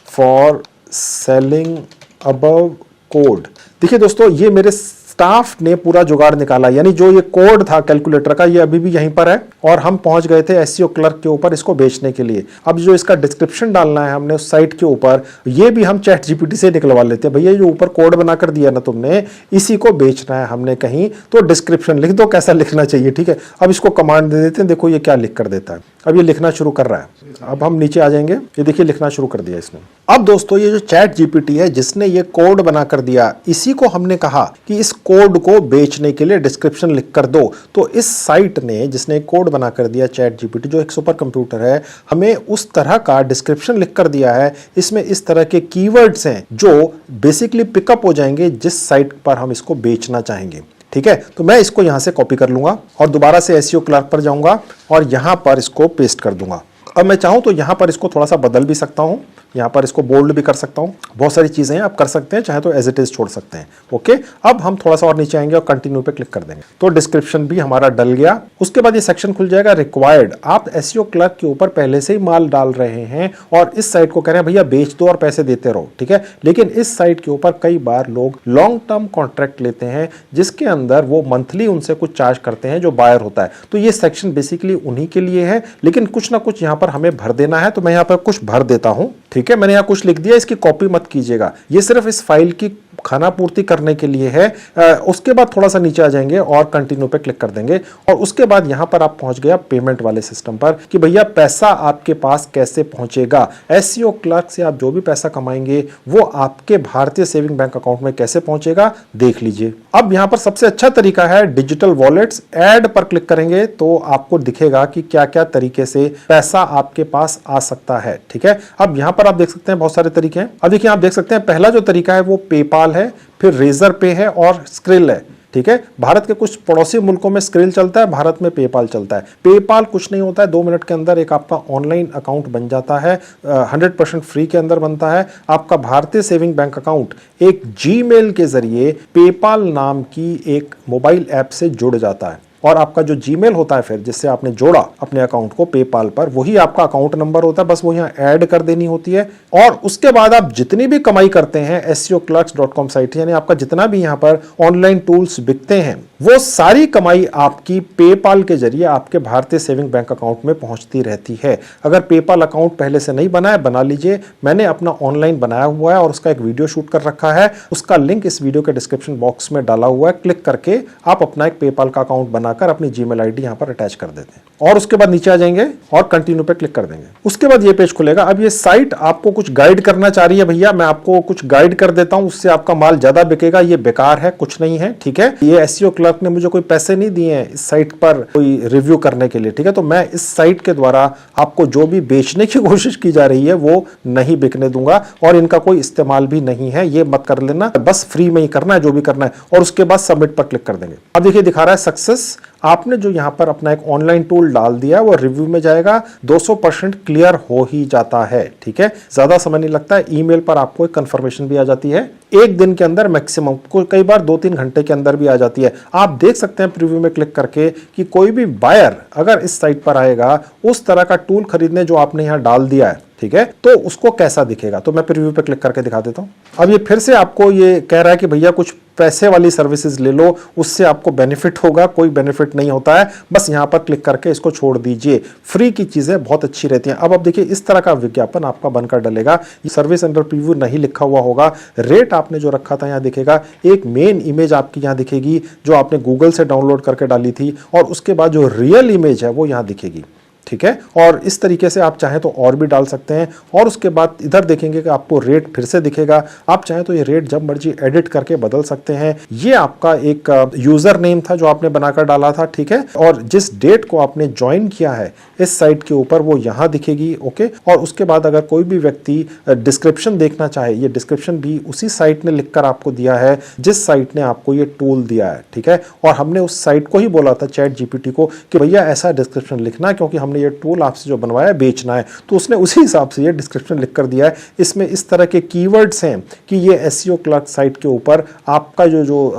for selling above code. देखिए दोस्तों, ये मेरे स्टाफ ने पूरा जुगाड़ निकाला, यानी जो ये कोड था कैलकुलेटर का ये अभी भी यहीं पर है और हम पहुंच गए थे एसईओ क्लर्क के ऊपर इसको बेचने के लिए। अब जो इसका डिस्क्रिप्शन डालना है हमने उस साइट के ऊपर, ये भी हम चैट जीपीटी से निकलवा लेते हैं। भैया जो ऊपर कोड बनाकर दिया ना तुमने, इसी को बेचना है हमने कहीं, तो डिस्क्रिप्शन लिख दो कैसा लिखना चाहिए, ठीक है। अब इसको कमांड दे देते हैं, देखो ये क्या लिख कर देता है, अब ये लिखना शुरू कर रहा है। अब हम नीचे आ जाएंगे, ये देखिए लिखना शुरू कर दिया इसने। अब दोस्तों ये जो चैट जीपीटी है जिसने ये कोड बनाकर दिया, इसी को हमने कहा कि इस कोड को बेचने के लिए डिस्क्रिप्शन लिख कर दो। तो इस साइट ने, जिसने कोड बनाकर दिया चैट जीपीटी, जो एक सुपर कंप्यूटर है, हमें उस तरह का डिस्क्रिप्शन लिख कर दिया है। इसमें इस तरह के कीवर्ड्स हैं जो बेसिकली पिकअप हो जाएंगे जिस साइट पर हम इसको बेचना चाहेंगे, ठीक है। तो मैं इसको यहां से कॉपी कर लूंगा और दोबारा से एसईओ क्लर्क पर जाऊंगा और यहां पर इसको पेस्ट कर दूंगा। अब मैं चाहूं तो यहां पर इसको थोड़ा सा बदल भी सकता हूं, यहां पर इसको बोल्ड भी कर सकता हूं, बहुत सारी चीजें हैं आप कर सकते हैं, चाहे तो एज इट इज छोड़ सकते हैं, ओके। अब हम थोड़ा सा और नीचे आएंगे और कंटिन्यू पे क्लिक कर देंगे, तो डिस्क्रिप्शन भी हमारा डल गया। उसके बाद ये सेक्शन खुल जाएगा रिक्वायर्ड। आप एसईओ क्लर्क के ऊपर पहले से ही माल डाल रहे हैं और इस साइट को कह रहे हैं भैया बेच दो और पैसे देते रहो, ठीक है। लेकिन इस साइट के ऊपर कई बार लोग लॉन्ग टर्म कॉन्ट्रैक्ट लेते हैं जिसके अंदर वो मंथली उनसे कुछ चार्ज करते हैं जो बायर होता है। तो ये सेक्शन बेसिकली उन्हीं के लिए है, लेकिन कुछ ना कुछ यहाँ पर हमें भर देना है, तो मैं यहाँ पर कुछ भर देता हूं, ठीक है। मैंने यहाँ कुछ लिख दिया, इसकी कॉपी मत कीजिएगा, ये सिर्फ इस फाइल की खाना पूर्ति करने के लिए है। उसके बाद थोड़ा सा नीचे आ जाएंगे और कंटिन्यू पे क्लिक कर देंगे और उसके बाद यहां पर आप पहुंच गया पेमेंट वाले सिस्टम पर कि भैया पैसा आपके पास कैसे पहुंचेगा। एसईओ क्लर्क से आप जो भी पैसा कमाएंगे वो आपके भारतीय सेविंग बैंक अकाउंट में कैसे पहुंचेगा देख लीजिए। अब यहां पर सबसे अच्छा तरीका है डिजिटल वॉलेट्स। ऐड पर क्लिक करेंगे तो आपको दिखेगा कि क्या क्या तरीके से पैसा आपके पास आ सकता है, ठीक है। अब यहां पर आप देख सकते हैं बहुत सारे तरीके हैं। अब देखिए आप देख सकते हैं पहला जो तरीका है वो पेपाल है, फिर रेजर पे है और स्क्रिल है, ठीक है। भारत के कुछ पड़ोसी मुल्कों में स्क्रिल चलता है, भारत में पेपाल चलता है। पेपाल कुछ नहीं होता है, 2 मिनट के अंदर एक आपका ऑनलाइन अकाउंट बन जाता है, 100% फ्री के अंदर बनता है। आपका भारतीय सेविंग बैंक अकाउंट एक जीमेल के जरिए पेपाल नाम की एक मोबाइल ऐप से जुड़ जाता है और आपका जो जीमेल होता है फिर जिससे आपने जोड़ा अपने अकाउंट को पेपाल पर, वही आपका अकाउंट नंबर होता है, बस वो यहाँ ऐड कर देनी होती है। और उसके बाद आप जितनी भी कमाई करते हैं SEOclerks.com साइट, यानी आपका जितना भी यहाँ पर ऑनलाइन टूल्स बिकते हैं वो सारी कमाई आपकी पेपाल के जरिए आपके भारतीय सेविंग बैंक अकाउंट में पहुंचती रहती है। अगर पेपाल अकाउंट पहले से नहीं बना है, बना लीजिए। मैंने अपना ऑनलाइन बनाया हुआ है और उसका एक वीडियो शूट कर रखा है, उसका लिंक इस वीडियो के डिस्क्रिप्शन बॉक्स में डाला हुआ है। क्लिक करके आप अपना एक पेपाल का अकाउंट बनाकर अपनी जीमेल आईडी यहां पर अटैच कर देते हैं और उसके बाद नीचे आ जाएंगे और कंटिन्यू पे क्लिक कर देंगे। उसके बाद ये पेज खुलेगा। अब ये साइट आपको कुछ गाइड करना चाह रही है, भैया मैं आपको कुछ गाइड कर देता हूं, उससे आपका माल ज्यादा बिकेगा। ये बेकार है, कुछ नहीं है, ठीक है। ये एसईओ क्लर्क ने मुझे कोई पैसे नहीं दिए हैं इस साइट पर कोई रिव्यू करने के लिए, ठीक है। तो मैं इस साइट के द्वारा आपको जो भी बेचने की कोशिश की जा रही है वो नहीं बिकने दूंगा और इनका कोई इस्तेमाल भी नहीं है, ये मत कर लेना। बस फ्री में ही करना है जो भी करना है और उसके बाद सबमिट पर क्लिक कर देंगे। अब देखिए दिखा रहा है सक्सेस। आपने जो यहां पर अपना एक ऑनलाइन टूल डाल दिया वो रिव्यू में जाएगा, 200% क्लियर हो ही जाता है, ठीक है। ज्यादा समय नहीं लगता है। ईमेल पर आपको एक कंफर्मेशन भी आ जाती है, एक दिन के अंदर मैक्सिमम, कई बार 2-3 घंटे के अंदर भी आ जाती है। आप देख सकते हैं प्रीव्यू में क्लिक करके कि कोई भी बायर अगर इस साइट पर आएगा उस तरह का टूल खरीदने जो आपने यहां डाल दिया है, ठीक है, तो उसको कैसा दिखेगा। तो मैं प्रीव्यू पे क्लिक करके दिखा देता हूं। अब ये फिर से आपको ये कह रहा है कि भैया कुछ पैसे वाली सर्विसेज ले लो, उससे आपको बेनिफिट होगा। कोई बेनिफिट नहीं होता है, बस यहां पर क्लिक करके इसको छोड़ दीजिए। फ्री की चीजें बहुत अच्छी रहती हैं। अब देखिए इस तरह का विज्ञापन आपका बनकर डलेगा। सर्विस अंडर प्रीव्यू नहीं लिखा हुआ होगा, रेट आपने जो रखा था यहां दिखेगा, एक मेन इमेज आपकी यहां दिखेगी जो आपने गूगल से डाउनलोड करके डाली थी और उसके बाद जो रियल इमेज है वो यहां दिखेगी, ठीक है। और इस तरीके से आप चाहें तो और भी डाल सकते हैं और उसके बाद इधर देखेंगे कि आपको रेट फिर से दिखेगा। आप चाहें तो ये रेट जब मर्जी एडिट करके बदल सकते हैं। ये आपका एक यूजर नेम था जो आपने बनाकर डाला था, ठीक है। और जिस डेट को आपने ज्वाइन किया है इस साइट के ऊपर वो यहां दिखेगी, ओके। और उसके बाद अगर कोई भी व्यक्ति डिस्क्रिप्शन देखना चाहे, ये डिस्क्रिप्शन भी उसी साइट ने लिखकर आपको दिया है जिस साइट ने आपको ये टूल दिया है, ठीक है। और हमने उस साइट को ही बोला था चैट जीपीटी को कि भैया ऐसा डिस्क्रिप्शन लिखना, क्योंकि हमने ये टूल आपसे जो बनवाया बेचना है, तो उसने उसी हिसाब से ये डिस्क्रिप्शन लिख कर दिया है। इसमें इस तरह के कीवर्ड्स हैं कि ये एसईओ क्लर्क साइट के ऊपर आपका जो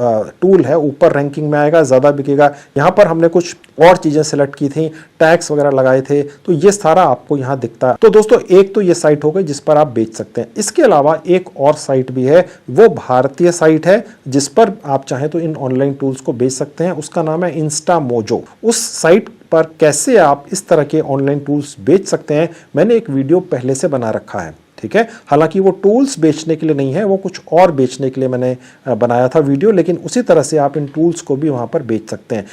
टूल है ऊपर रैंकिंग में आएगा, ज्यादा बिकेगा। यहां पर हमने कुछ और चीजें सेलेक्ट की थी, टैग्स वगैरह लगाए थे, तो ये सारा आपको यहां दिखता है। तो दोस्तों एक तो ये साइट हो गई जिस पर आप बेच सकते हैं। इसके अलावा एक और साइट भी है, वो भारतीय साइट है जिस पर आप चाहें तो इन ऑनलाइन टूल्स को बेच सकते हैं। उसका नाम है इंस्टामोजो। उस साइट पर कैसे आप इस तरह के ऑनलाइन टूल्स बेच सकते हैं मैंने एक वीडियो पहले से बना रखा है, ठीक है। हालांकि वो टूल्स बेचने के लिए नहीं है, वो कुछ और बेचने के लिए मैंने बनाया था वीडियो, लेकिन उसी तरह से आप इन टूल्स को भी वहां पर बेच सकते हैं।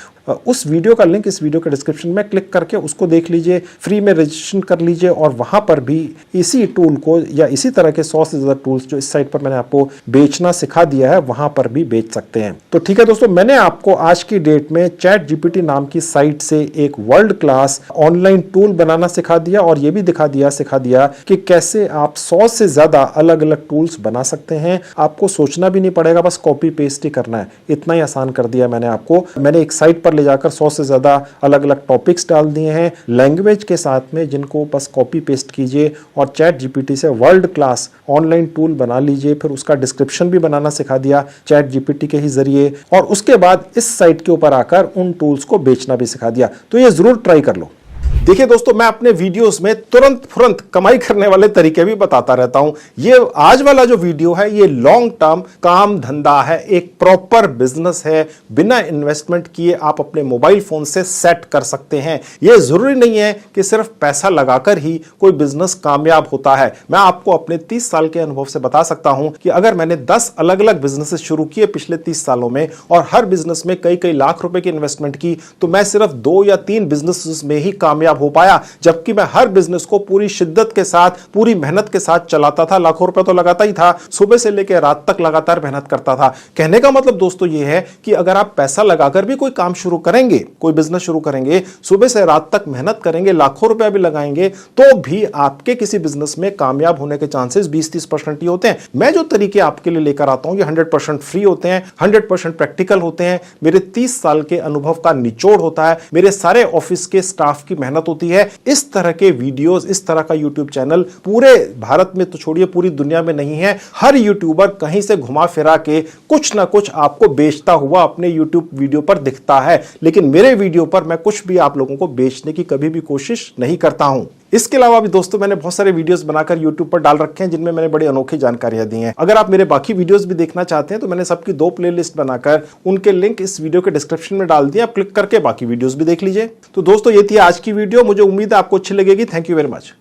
उस वीडियो का लिंक इस वीडियो के डिस्क्रिप्शन में, क्लिक करके उसको देख लीजिए, फ्री में रजिस्ट्रेशन कर लीजिए और वहां पर भी इसी टूल को या इसी तरह के 100 से ज्यादा टूल्स जो इस साइट पर मैंने आपको बेचना सिखा दिया है वहां पर भी बेच सकते हैं। तो ठीक है दोस्तों, मैंने आपको आज की डेट में चैट जीपीटी नाम की साइट से एक वर्ल्ड क्लास ऑनलाइन टूल बनाना सिखा दिया और यह भी सिखा दिया कि कैसे आप 100 से ज्यादा अलग अलग टूल्स बना सकते हैं। आपको सोचना भी नहीं पड़ेगा, बस कॉपी पेस्ट ही करना है। इतना ही आसान कर दिया मैंने आपको। मैंने एक साइट पर ले जाकर 100 से ज्यादा अलग अलग टॉपिक्स डाल दिए हैं लैंग्वेज के साथ में, जिनको बस कॉपी पेस्ट कीजिए और चैट जीपीटी से वर्ल्ड क्लास ऑनलाइन टूल बना लीजिए। फिर उसका डिस्क्रिप्शन भी बनाना सिखा दिया चैट जीपीटी के ही जरिए और उसके बाद इस साइट के ऊपर आकर उन टूल्स को बेचना भी सिखा दिया। तो ये जरूर ट्राई कर लो। देखिए दोस्तों, मैं अपने वीडियोस में तुरंत फुरंत कमाई करने वाले तरीके भी बताता रहता हूं। ये आज वाला जो वीडियो है ये लॉन्ग टर्म काम धंधा है, एक प्रॉपर बिजनेस है। बिना इन्वेस्टमेंट किए आप अपने मोबाइल फोन से सेट कर सकते हैं। ये जरूरी नहीं है कि सिर्फ पैसा लगाकर ही कोई बिजनेस कामयाब होता है। मैं आपको अपने 30 साल के अनुभव से बता सकता हूं कि अगर मैंने 10 अलग अलग बिजनेसेस शुरू किए पिछले 30 सालों में और हर बिजनेस में कई कई लाख रुपए की इन्वेस्टमेंट की, तो मैं सिर्फ 2 या 3 बिजनेस में ही कामयाब हो पाया, जबकि मैं हर बिजनेस को पूरी शिद्दत के साथ, पूरी मेहनत के साथ चलाता था। लाखों रुपए तो लगाता ही था, सुबह से लेकर रात तक लगातार मेहनत करता था। कहने का मतलब दोस्तों यह है कि अगर आप पैसा लगाकर भी कोई काम शुरू करेंगे, कोई बिजनेस शुरू करेंगे, सुबह से रात तक मेहनत करेंगे, लाखों रुपए भी लगाएंगे, तो भी आपके किसी बिजनेस में कामयाब होने के चांसेस 20-30% ही होते हैं। मैं जो तरीके आपके लिए लेकर आता हूं ये 100% फ्री होते हैं, 100% प्रैक्टिकल होते हैं। मेरे 30 साल के अनुभव का निचोड़ होता है, मेरे सारे ऑफिस के स्टाफ की मेहनत होती है। इस तरह के वीडियोस, इस तरह का यूट्यूब चैनल पूरे भारत में तो छोड़िए पूरी दुनिया में नहीं है। हर यूट्यूबर कहीं से घुमा फिरा के कुछ ना कुछ आपको बेचता हुआ अपने यूट्यूब वीडियो पर दिखता है, लेकिन मेरे वीडियो पर मैं कुछ भी आप लोगों को बेचने की कभी भी कोशिश नहीं करता हूं। इसके अलावा भी दोस्तों मैंने बहुत सारे वीडियोस बनाकर YouTube पर डाल रखे हैं जिनमें मैंने बड़ी अनोखी जानकारियां दी हैं। अगर आप मेरे बाकी वीडियोस भी देखना चाहते हैं तो मैंने सबकी 2 प्लेलिस्ट बनाकर उनके लिंक इस वीडियो के डिस्क्रिप्शन में डाल दिए, आप क्लिक करके बाकी वीडियोस भी देख लीजिए। तो दोस्तों ये थी आज की वीडियो, मुझे उम्मीद है आपको अच्छी लगेगी। Thank you very much.